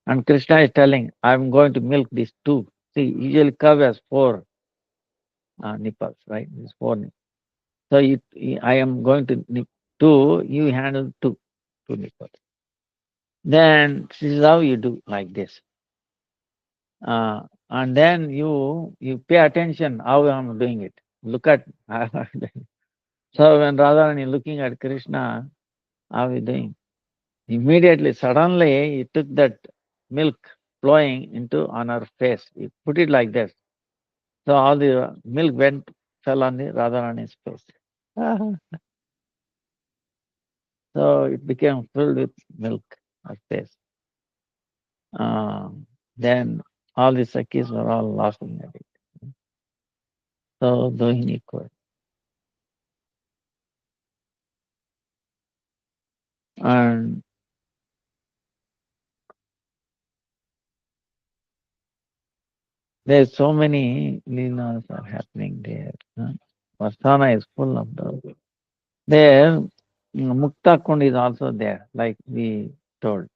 And Krishna is telling, I'm going to milk these two. See, usually cow has four nipples, right? These four nipples. So I am going to nip two, you handle two nipples. Then this is how you do like this. And then you pay attention how I'm doing it. Look at how I'm doing it. So when Radharani looking at Krishna, how he doing? Immediately, suddenly, he took that milk flowing into on her face. He put it like this. So all the milk fell on the Radharani's face. So it became filled with milk, her face. Then all the Sakis were all laughing at it. So Dohini could. And there's so many leelas are happening there. Vasana is full of those. There, Mukta Kund is also there, like we told.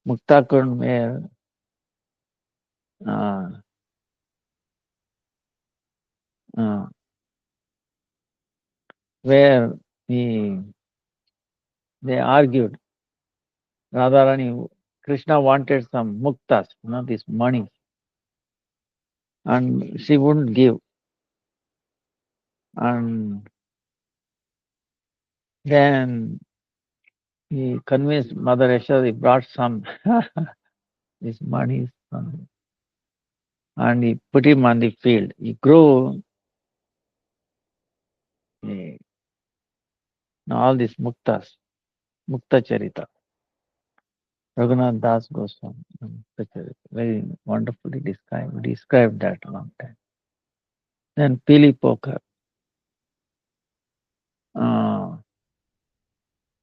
Mukta Kund uh, uh, where we, they argued. Radharani, Krishna wanted some muktas, this money, and she wouldn't give. And then he convinced Mother Yashoda, he brought some this money, and he put him on the field. He grew all these muktas, Mukta Charita. Raghunath Das Goswami, very wonderfully described that a long time. Then Pili Poker,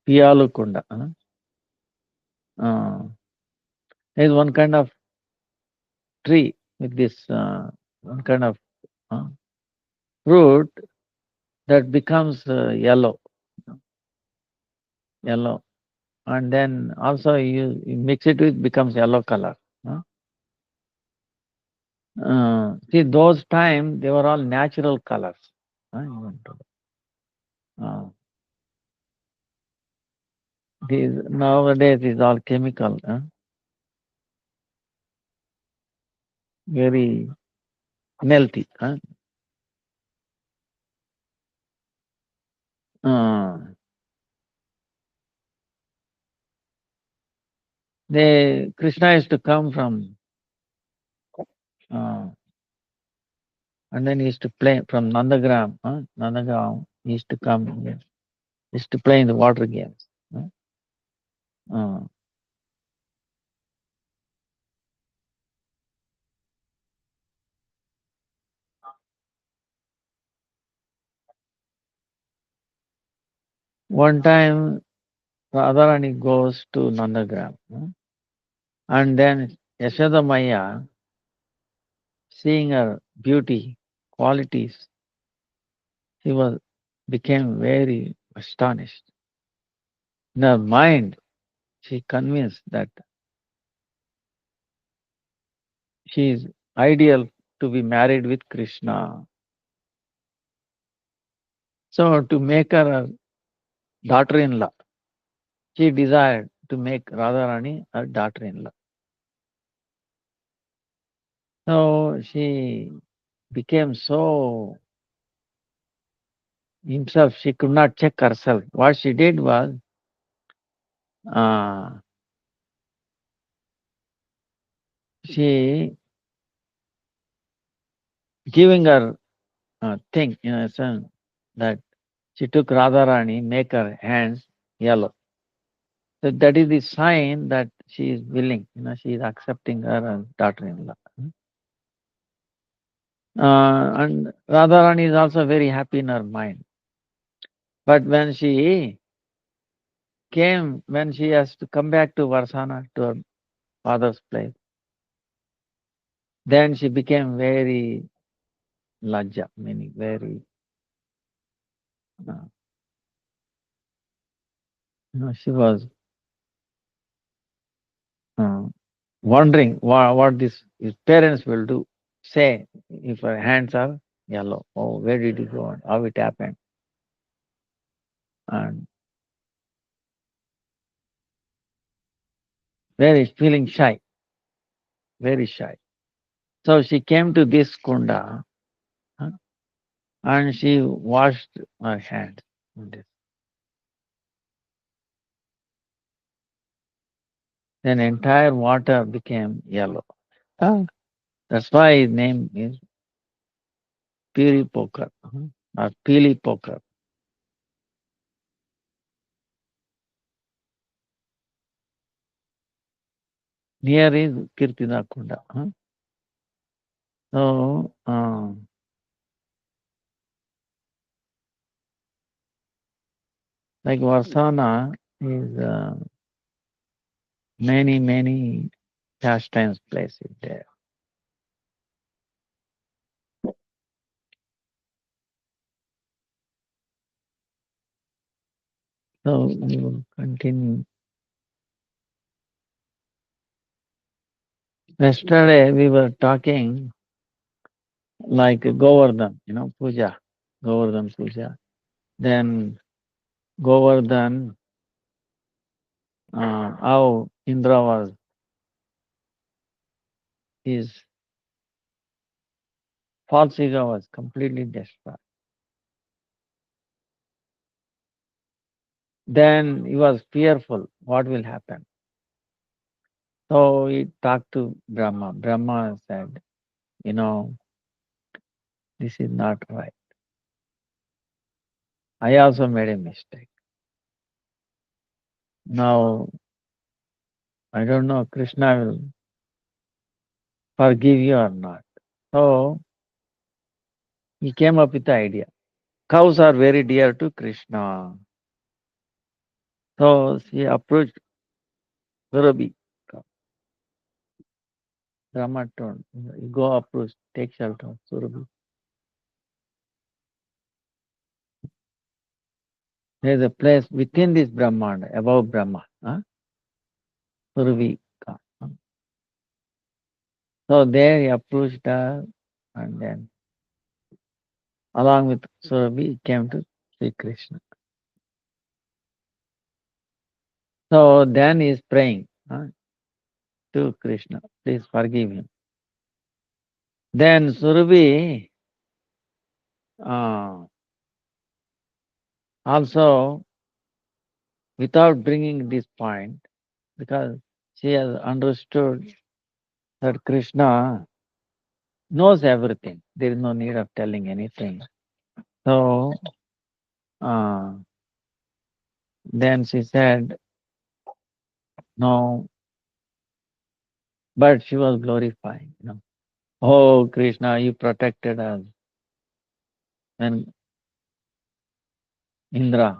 Piyalu Kunda. There is one kind of tree with this one kind of fruit that becomes yellow, and then also you mix it with becomes yellow color. See, those time they were all natural colors. Nowadays is all chemical, very healthy. Krishna used to come from, and then he used to play from Nandagram. Nandagram, he used to come here. He used to play in the water games. One time, Radharani goes to Nandagram, and then Yashoda Maya, seeing her beauty, qualities, she became very astonished. In her mind, she convinced that she is ideal to be married with Krishna. So to make her a daughter-in-law, she desired to make Radharani her daughter-in-law. So she became so himself, she could not check herself. What she did was, uh, she giving her thing in a sense that she took Radharani, make her hands yellow. So that is the sign that she is willing, she is accepting her as daughter-in-law. And Radharani is also very happy in her mind. But when she has to come back to Varsana, to her father's place, then she became very lajja, meaning very, uh, she was uh, wondering what his parents will do, say, if her hands are yellow. Oh, where did he go and how it happened? And very feeling shy, very shy. So she came to this kunda, and she washed her hands in this. Then entire water became yellow. Ah, that's why his name is Piri Pokar, or Pili Pokar. Near is Kirtina Kunda. So, like Varsana is many pastimes places there. So we will continue. Yesterday we were talking like Govardhan, puja, Govardhan puja. Then Govardhan, how Indra was, his false ego was completely destroyed. Then he was fearful, what will happen? So he talked to Brahma. Brahma said, this is not right. I also made a mistake. Now, I don't know, Krishna will forgive you or not. So he came up with the idea. Cows are very dear to Krishna. So he approached Surabhi. Brahma told, you go approach, take shelter of Surabhi. There is a place within this Brahmanda, above Brahma, Surabhi. So there he approached her, and then along with Surabhi, he came to Sri Krishna. So then he is praying to Krishna, please forgive him. Then Surabhi also, without bringing this point, because she has understood that Krishna knows everything. There is no need of telling anything. So then she said, no, but she was glorifying. Oh, Krishna, you protected us. When Indra,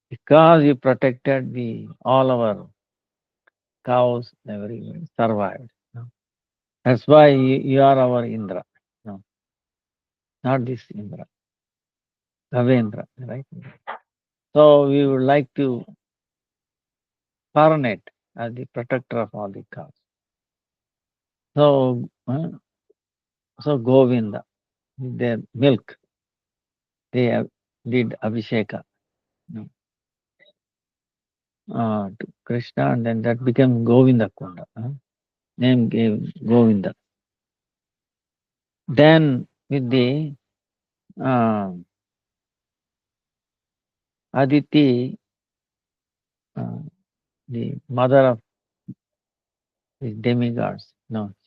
because you protected all our cows, everyone survived. That's why you are our Indra. Not this Indra, Ravendra, right? So we would like to coronate as the protector of all the cows. So, so Govinda, their milk, they did Abhisheka to Krishna, and then that became Govinda Kunda. Name gave Govinda. Then with the Aditi, the mother of the demigods,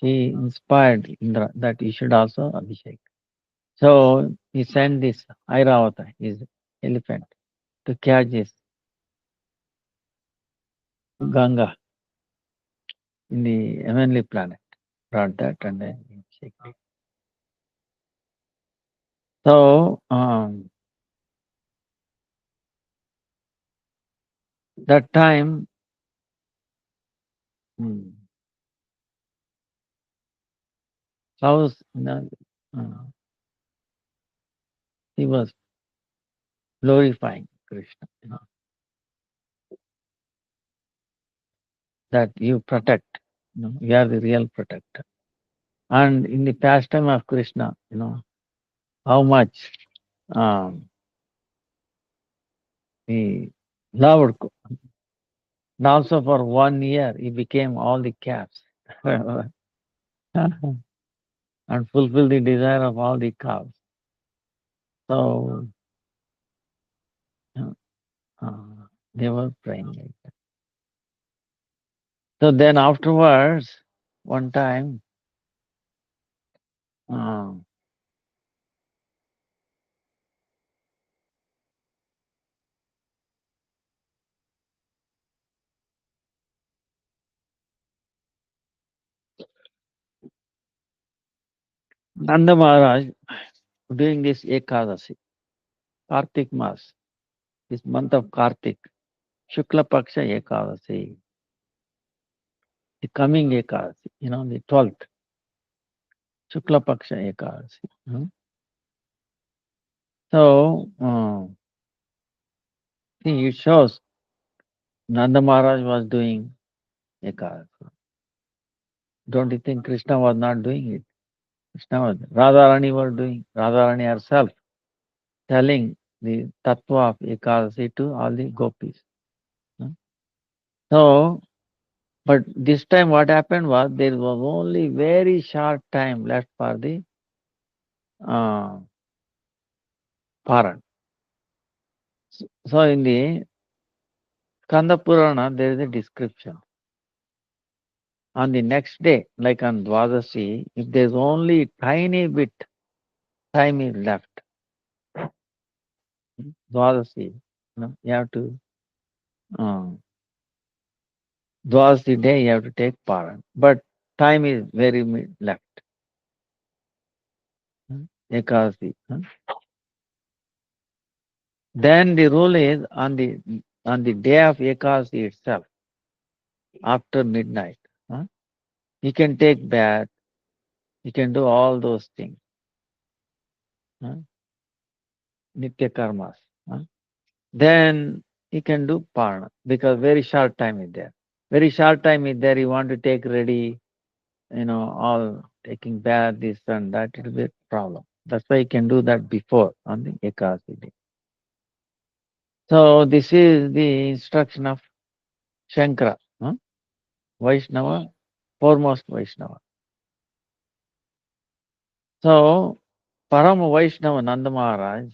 she inspired Indra that he should also Abhishek. So he sent this Airavata, his elephant, to catch this Ganga in the heavenly planet. Brought that and then he Abhishek. So that time, Klaus, he was glorifying Krishna, that you protect, you are the real protector. And in the pastime of Krishna, how much he loved. And also for 1 year, he became all the calves and fulfilled the desire of all the cows. So they were praying like that. So then afterwards, one time, Nanda Maharaj doing this Ekadasi, Kartik Mas, this month of Kartik, Shukla Paksha Ekadasi, the coming Ekadasi, the 12th, Shukla Paksha Ekadasi. So, see, it shows Nanda Maharaj was doing Ekadasi. Don't you think Krishna was not doing it? Krishna was, Radharani was doing, Radharani herself, telling the tattva of Ekadasi to all the gopis. So, but this time what happened was there was only very short time left for the Paran. So in the Skanda Purana there is a description. On the next day, like on Dwadasi, if there is only tiny bit time is left, Dwadasi, you have to Dwadasi day you have to take Paran. But time is very left. Ekadasi. Then the rule is on the day of Ekadasi itself, after midnight, you can take bath, you can do all those things, Nitya karmas. Then you can do Parana because very short time is there. Very short time is there, you want to take ready, all taking bath, this and that, it will be a problem. That's why you can do that before on the Ekadasi day. So this is the instruction of Shankara, Vaishnava, foremost Vaishnava. So Parama Vaishnava Nanda Maharaj,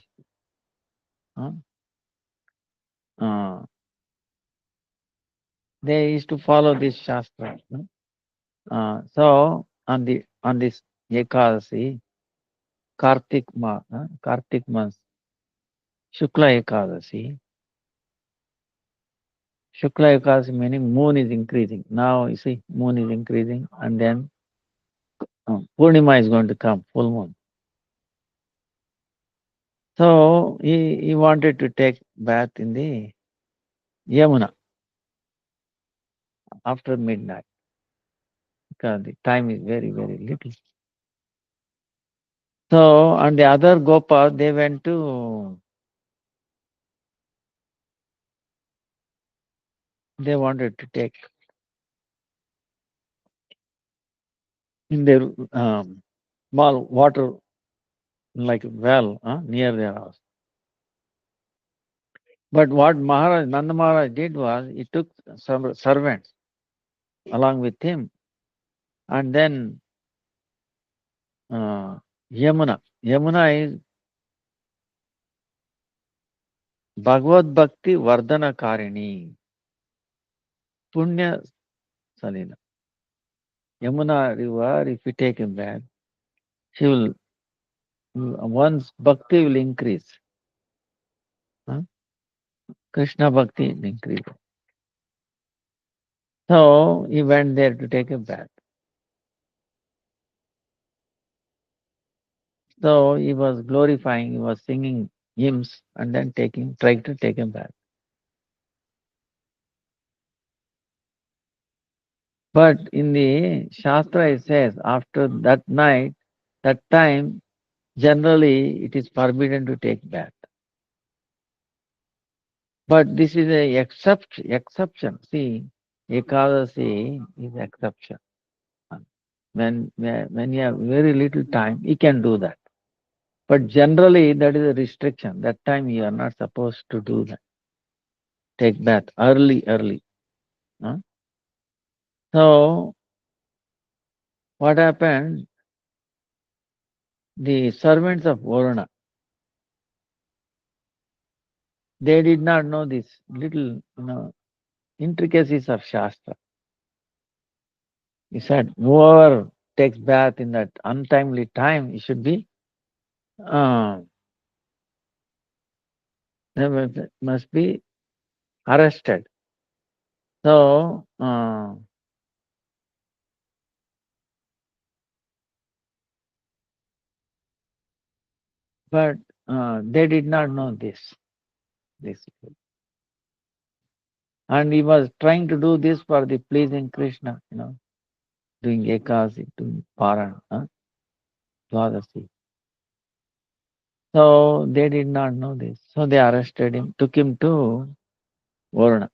they used to follow this Shastra. So on this Ekadasi, Kartik month, Shukla Ekadasi. Shukla Ekadasi meaning moon is increasing. Now you see moon is increasing and then Purnima is going to come, full moon. So he wanted to take bath in the Yamuna after midnight because the time is very, very little. So, and the other Gopa, they wanted to take in their small water, like well, near their house. But what Nanda Maharaj did was, he took some servants along with him, and then Yamuna. Yamuna is Bhagavad Bhakti Vardhana Karini. Punya Salina. Yamuna river, if you take him back, she will, once bhakti will increase. Huh? Krishna Bhakti will increase. So he went there to take a bath. So he was glorifying, he was singing hymns and then trying to take a bath. But in the Shastra it says after that night, that time, generally it is forbidden to take bath. But this is a exception. See, Ekadasi is exception. When you have very little time, you can do that. But generally that is a restriction. That time you are not supposed to do that. Take bath early. Huh? So what happened? The servants of Varuna, they did not know this little, intricacies of Shastra. He said, whoever takes bath in that untimely time, he should be, they must be arrested. So, but they did not know this. And he was trying to do this for the pleasing Krishna, doing Ekasi, doing Paran, Dwadasi. So they did not know this. So they arrested him, took him to Varuna.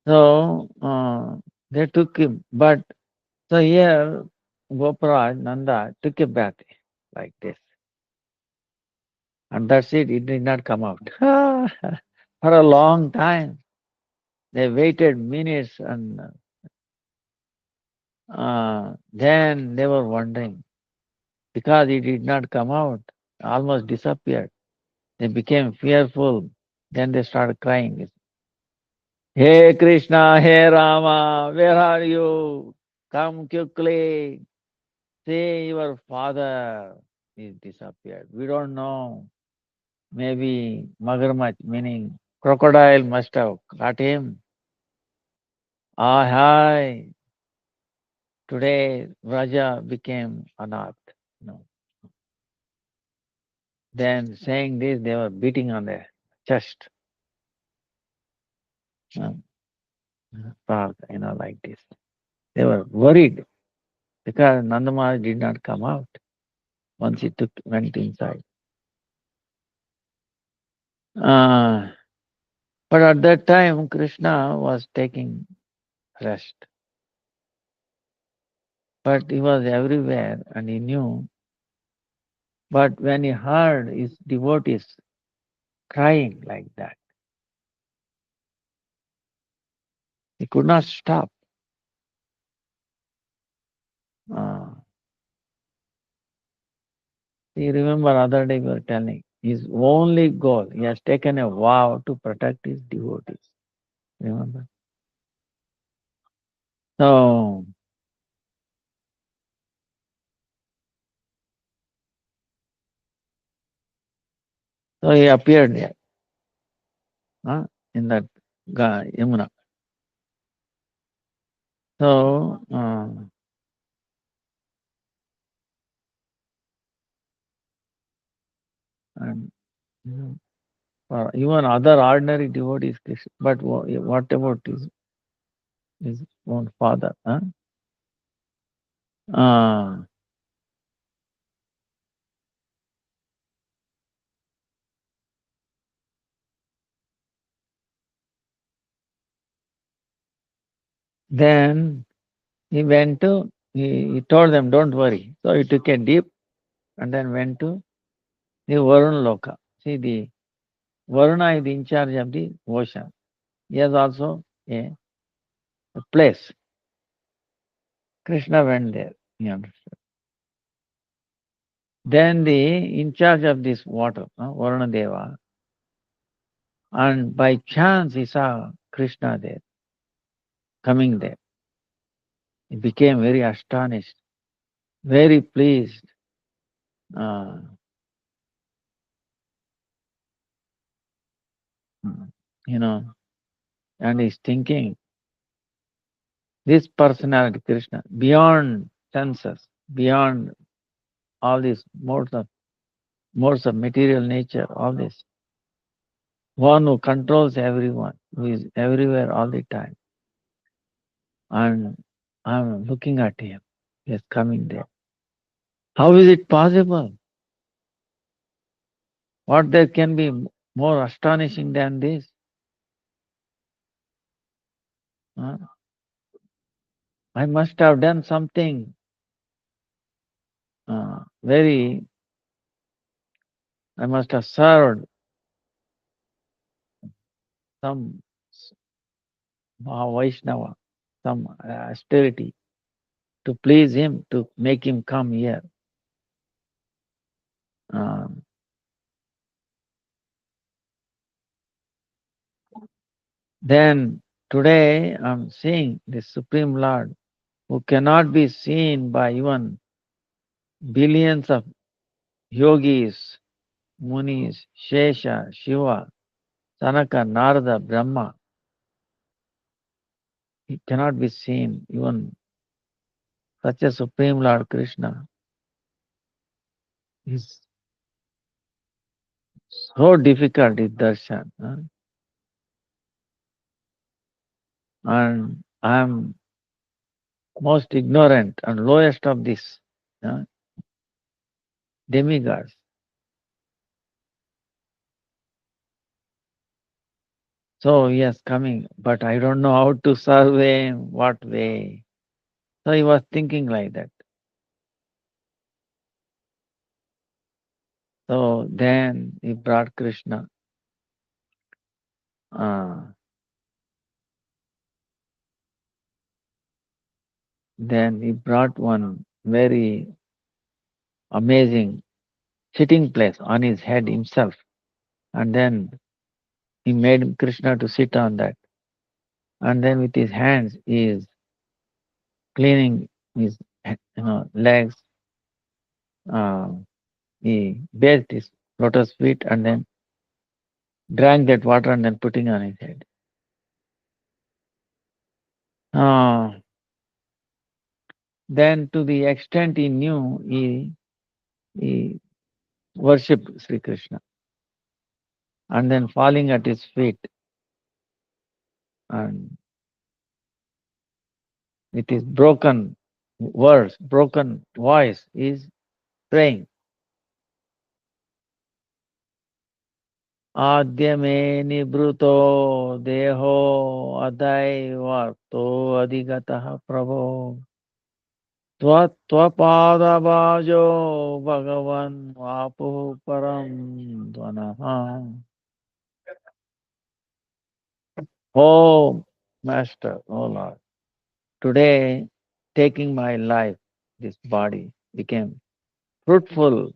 So they took him. But so here Gopara Nanda took a bath like this. And that's it, it did not come out. For a long time. They waited minutes and then they were wondering because it did not come out, almost disappeared. They became fearful. Then they started crying. Hey Krishna, hey Rama, where are you? Come quickly. See your father is disappeared. We don't know. Maybe Magarmach, meaning crocodile, must have got him. Ah, hi. Today Raja became Anath. No. Then saying this, they were beating on their chest. Uh, like this. They were worried because Nanda Maharaj did not come out once he went inside. But at that time, Krishna was taking rest. But he was everywhere and he knew. But when he heard his devotees crying like that, he could not stop. Uh, you remember other day we were telling, his only goal, he has taken a vow to protect his devotees. Remember? So, so he appeared there, in that Yamuna. So, and for even other ordinary devotees, but what about his own father? Uh, then he told them, don't worry. So he took a dip and then went to the Varun Loka. See, the Varuna is in charge of the ocean. He has also a place. Krishna went there. You understand? Then the in charge of this water, Varuna Deva, and by chance he saw Krishna there, coming there. He became very astonished, very pleased. Uh, you know, and he's thinking, this personality, Krishna, beyond senses, beyond all these modes of material nature, all this, one who controls everyone, who is everywhere all the time. And I'm looking at him. He is coming there. How is it possible? What there can be more astonishing than this? Huh? I must have done something very, I must have served some Vaishnava, some austerity to please him, to make him come here. Um, then today I'm seeing the Supreme Lord who cannot be seen by even billions of yogis, munis, Shesha, Shiva, Sanaka, Narada, Brahma. He cannot be seen, even such a Supreme Lord Krishna is so difficult in darshan. And I am most ignorant and lowest of these demigods. So he is coming, but I don't know how to serve him, what way. So he was thinking like that. So then he brought Krishna. Uh, then he brought one very amazing sitting place on his head himself. And then he made Krishna to sit on that. And then with his hands he is cleaning his legs. Uh, he bathed his lotus feet and then drank that water and then putting on his head. Uh, then to the extent he knew, he worshipped Sri Krishna. And then falling at his feet and with his broken words, broken voice, is praying. Adyame nibruto deho adaivarto adigataha prabho Tvapadabajo bhagavan vapu param dvanaha. Oh Master, oh Lord, today taking my life, this body became fruitful.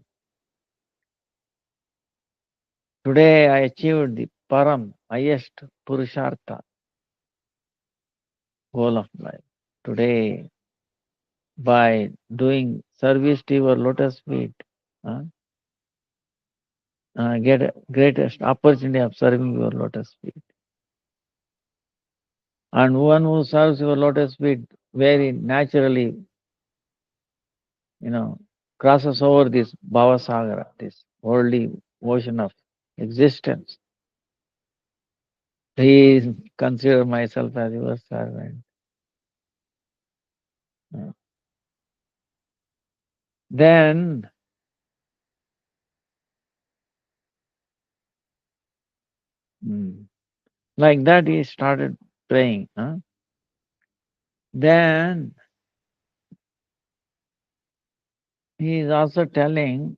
Today I achieved the param, highest purushartha, goal of life. Today, by doing service to your lotus feet, uh, get a greatest opportunity of serving your lotus feet. And one who serves your lotus feet very naturally, crosses over this bhavasagara, this worldly ocean of existence. Please consider myself as your servant. Uh, Then, like that, he started praying. Then he is also telling,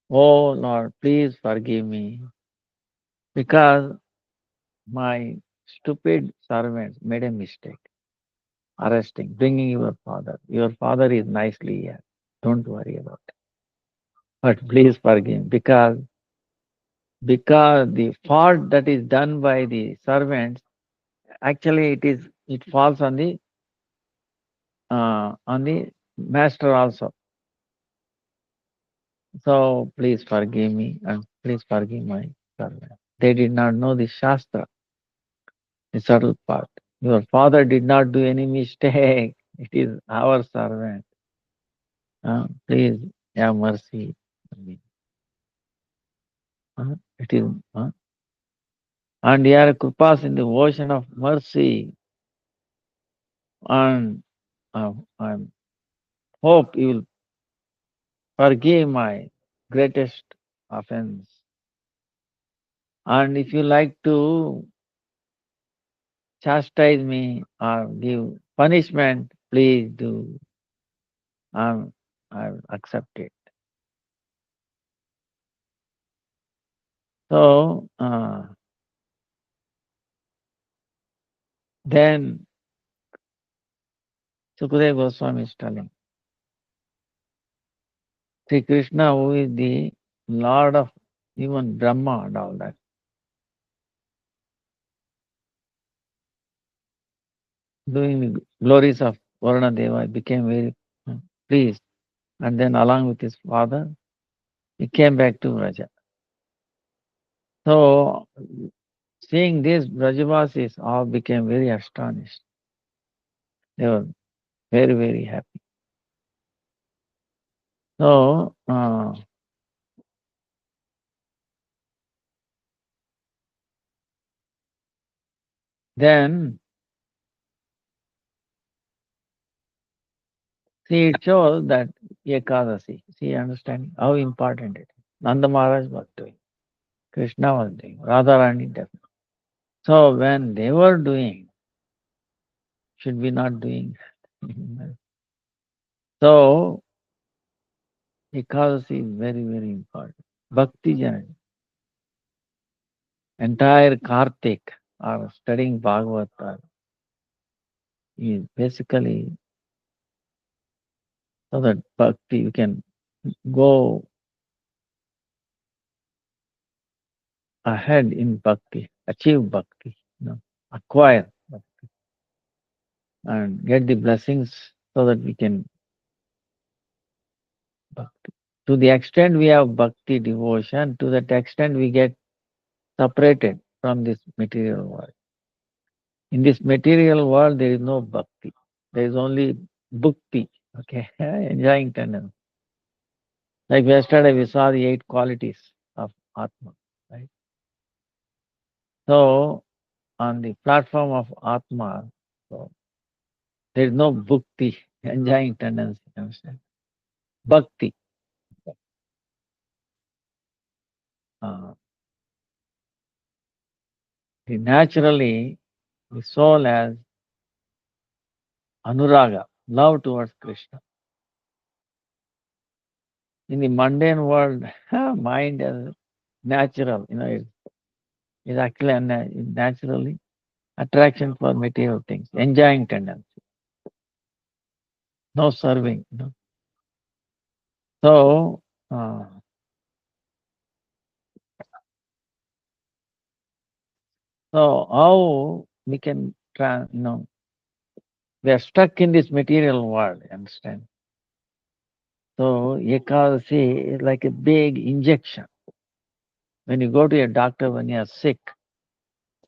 oh Lord, please forgive me because my stupid servants made a mistake. arresting, bringing your father. Your father is nicely here. Don't worry about it. But please forgive him because the fault that is done by the servants, actually it falls on the master also. So please forgive me and please forgive my servant. They did not know the Shastra, the subtle part. Your father did not do any mistake. It is our servant. Please have mercy on me. It is, and your Kripas in the ocean of mercy, and I hope you will forgive my greatest offense. And if you like to chastise me or give punishment, please do. Um, I will accept it. So then Sukadeva Goswami is telling, Sri Krishna, who is the Lord of even Brahma and all that, doing the glories of Varuna Deva, became very pleased. And then along with his father, he came back to Vraja. So seeing this, Brajavasis all became very astonished. They were very, very happy. So then see, it shows that Ekadasi, see, understand how important it is. Nanda Maharaj was doing, Krishna was doing, Radharani definitely. So when they were doing, should we not doing? So Ekadasi is very, very important. Bhakti Janani, entire Kartik or studying Bhagavata is basically so that bhakti you can go ahead in bhakti, achieve bhakti, acquire bhakti, and get the blessings so that we can bhakti. To the extent we have bhakti devotion, to that extent we get separated from this material world. In this material world, there is no bhakti. There is only bhukti, okay, enjoying tendency. Like yesterday, we saw the 8 qualities of Atma, right? So, on the platform of Atma, so there is no bhukti, enjoying tendency, understand? Bhakti. Uh, naturally, the soul has anuraga, love towards Krishna. In the mundane world, mind is natural, is actually naturally attraction for material things, enjoying tendency, no serving. So, uh, so how we can, we are stuck in this material world, understand? So, Ekadasi is like a big injection. When you go to a doctor when you are sick,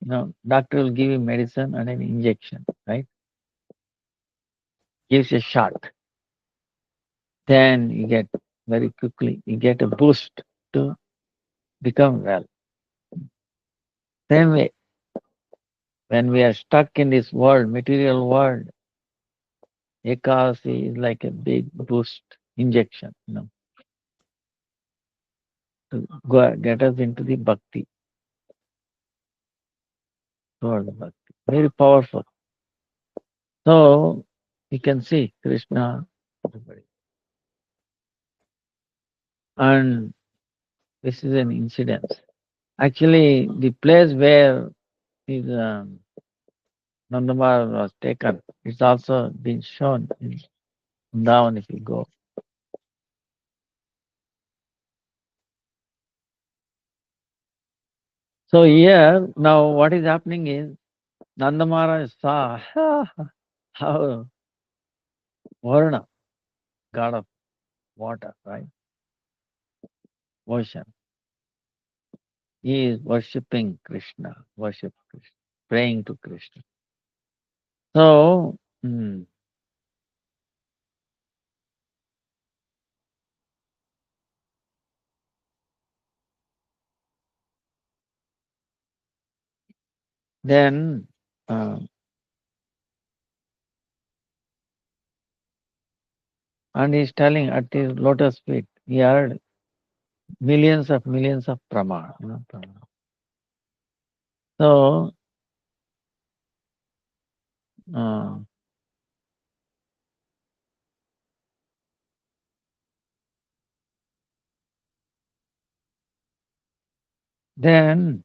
doctor will give you medicine and an injection, right? Gives a shot. Then you get very quickly, you get a boost to become well. Same way, when we are stuck in this world, material world, Ekadasi is like a big boost injection, to get us into the bhakti, toward the bhakti. Very powerful. So you can see Krishna, everybody. And this is an incident. Actually, the place where is Nandamar was taken. It's also been shown in Vrindavan if you go. So here, now what is happening is, Nandamara saw how Varuna, god of water, right? Ocean. He is worshipping Krishna, praying to Krishna. So, then and he's telling at his lotus feet, he heard millions of pramana. Pramana. So, uh, then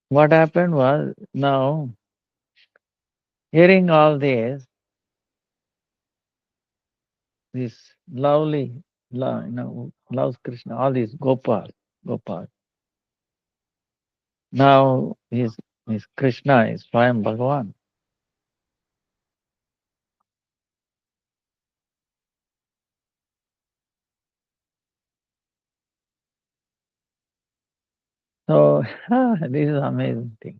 what happened was, now hearing all this lovely, loves Krishna, all these Gopal. Now his Krishna is Swayam Bhagavan. So this is amazing thing.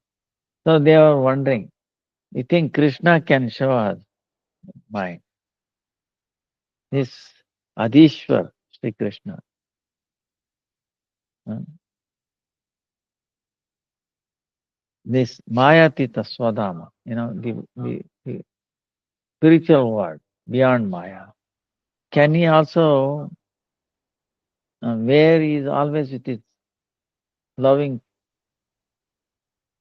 So they were wondering, you think Krishna can show us mind? This Adishwar, Sri Krishna. uh, This Mayatita Swadama, the spiritual world beyond Maya. Can he also, where he is always with his loving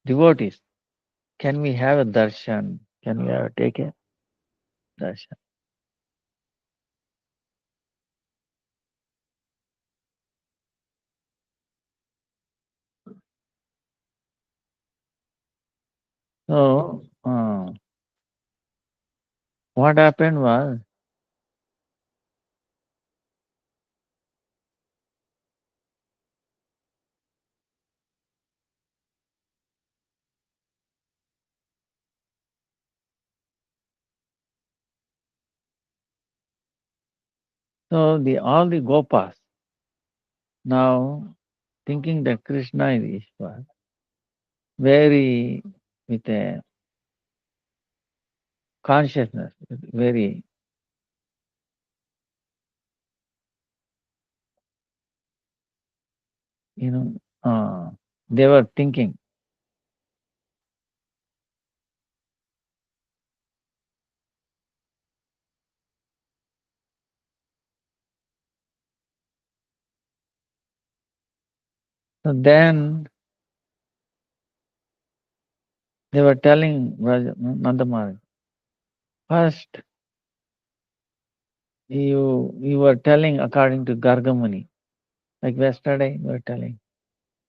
devotees, can we have a darshan? Can we take a darshan? So, what happened was, so all the Gopas now thinking that Krishna is Ishwar, very with a consciousness, very, they were thinking. So then they were telling Nanda Maharaj, first you were telling according to Gargamuni, like yesterday you were telling,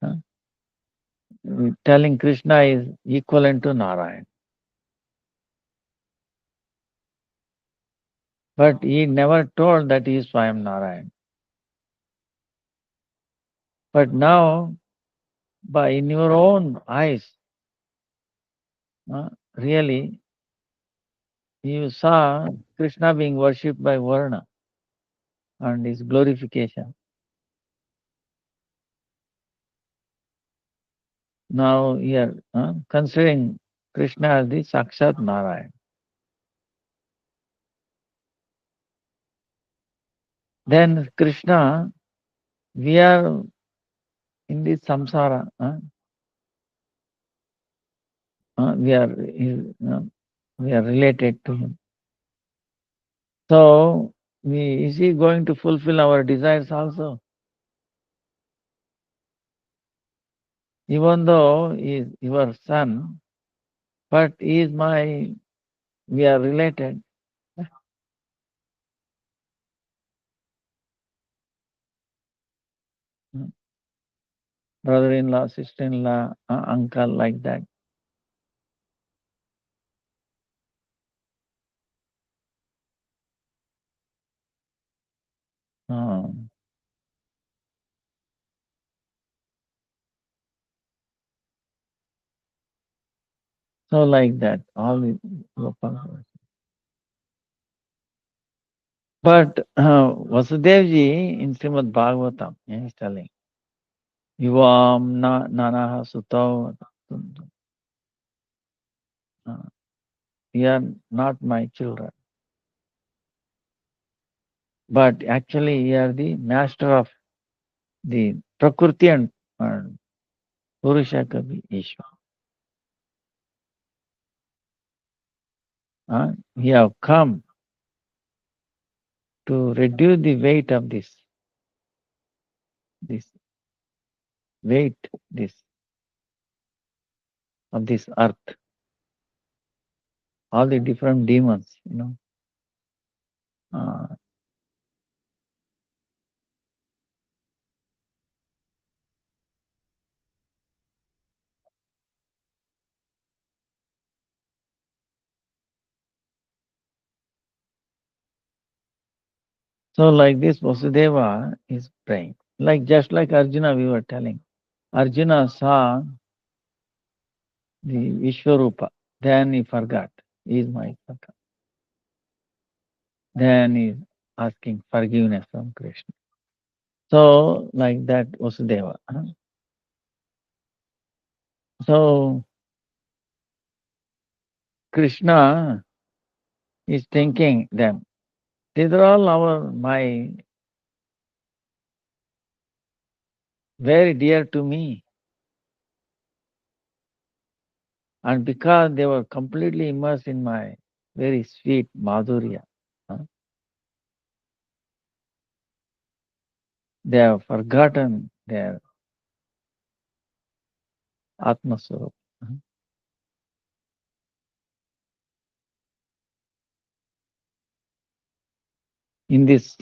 huh? Telling Krishna is equivalent to Narayan. But he never told that he is Swayam Narayan. But now, in your own eyes, really, you saw Krishna being worshipped by Varuna and his glorification. Now here, considering Krishna as the Sakshat Narayan. Then Krishna, we are in this samsara, we are we are related to him. So, is he going to fulfill our desires also? Even though he is your son, but he is we are related. brother-in-law, sister-in-law, uncle, like that. Um, so like that, all the Gopal. But Vasudevji in Srimad Bhagavatam, he is telling, Yuvam nanaha sutav, uh, you are not my children. But actually, you are the master of the Prakriti and Purusha Kavi Ishvara. You have come to reduce the weight of this weight, this of this earth, all the different demons, Uh, so like this, Vasudeva is praying. Just like Arjuna, we were telling. Arjuna saw the Vishwarupa, then he forgot. He is my Saka. Then he is asking forgiveness from Krishna. So, like that, Vasudeva. So, Krishna is thinking them. These are all my very dear to me. And because they were completely immersed in my very sweet Madhurya, they have forgotten their Atmaswarup. In this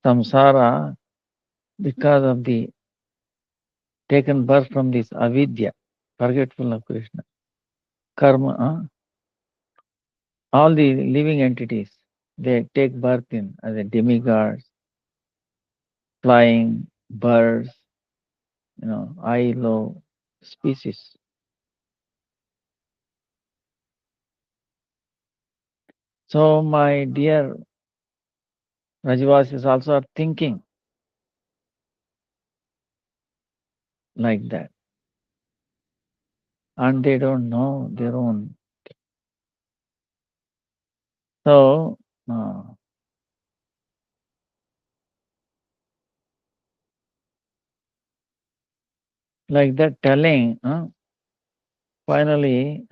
samsara, because of the taken birth from this avidya, forgetful of Krishna, karma, all the living entities, they take birth in as a demigods, flying birds, high, low species. So my dear Rajavasis also are thinking like that. And they don't know their own. So, like that telling, finally,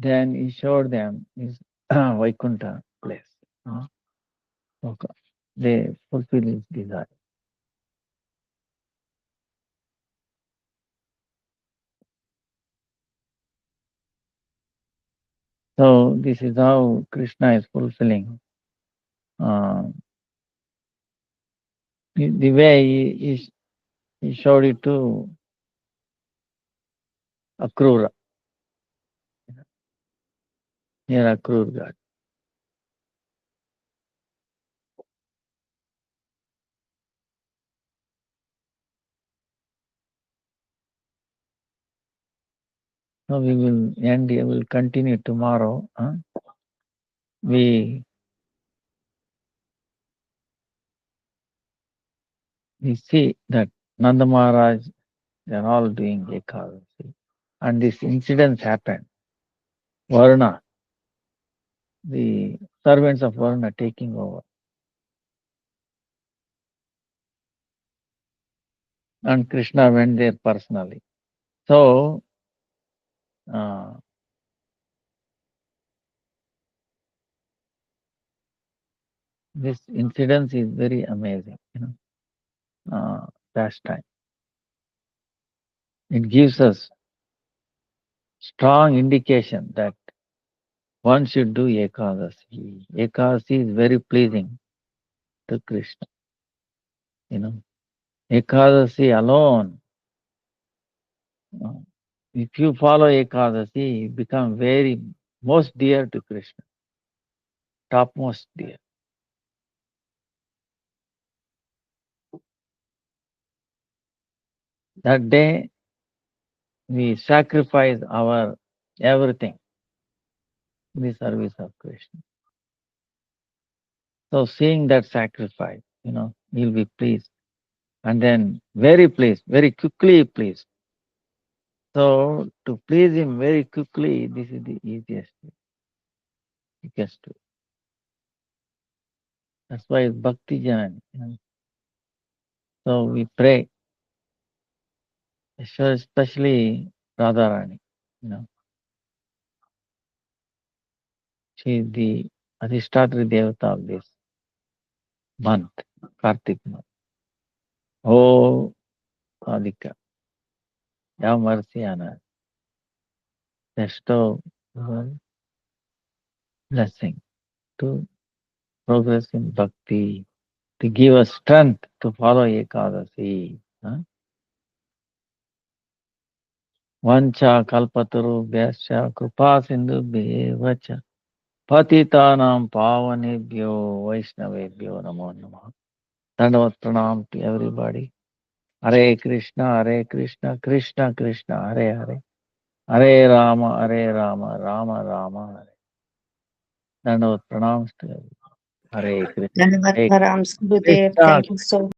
then he showed them his Vaikuntha place. Okay. They fulfill his desire. So this is how Krishna is fulfilling. The way he showed it to Akrura, near Akrur God. So we will end here, we'll continue tomorrow. We see that Nanda Maharaj, they are all doing Ekadasi. And this incident happened. Varna, the servants of Varna taking over. And Krishna went there personally. So, this incident is very amazing, pastime. It gives us strong indication that one should do Ekadasi. Ekadasi is very pleasing to Krishna. You know, Ekadasi alone, uh, if you follow Ekadasi, you become very most dear to Krishna, topmost dear. That day, we sacrifice our everything in the service of Krishna. So seeing that sacrifice, he'll be pleased. And then very pleased, very quickly pleased. So to please him very quickly, this is the easiest way. Quickest way. That's why it's Bhakti Janani. So we pray, especially Radharani. She is the Adhishtatri Devata of this month, Kartik month. Oh, Kalika, have mercy on us. Bestow your blessing to progress in bhakti, to give us strength to follow Ekadasi. Vancha kalpatarubhyascha kripa sindhubhyev cha patitanam pavanebhyo vaishnavebhyo namo namah. Dandavat pranam to everybody. Hare Krishna, Krishna Krishna, Hare Hare. Hare Rama, Rama Rama, Hare. Dandavat pranams to everybody. Hare Krishna. Dhanavad Hare Params Gurudev. Krishna. Thank you so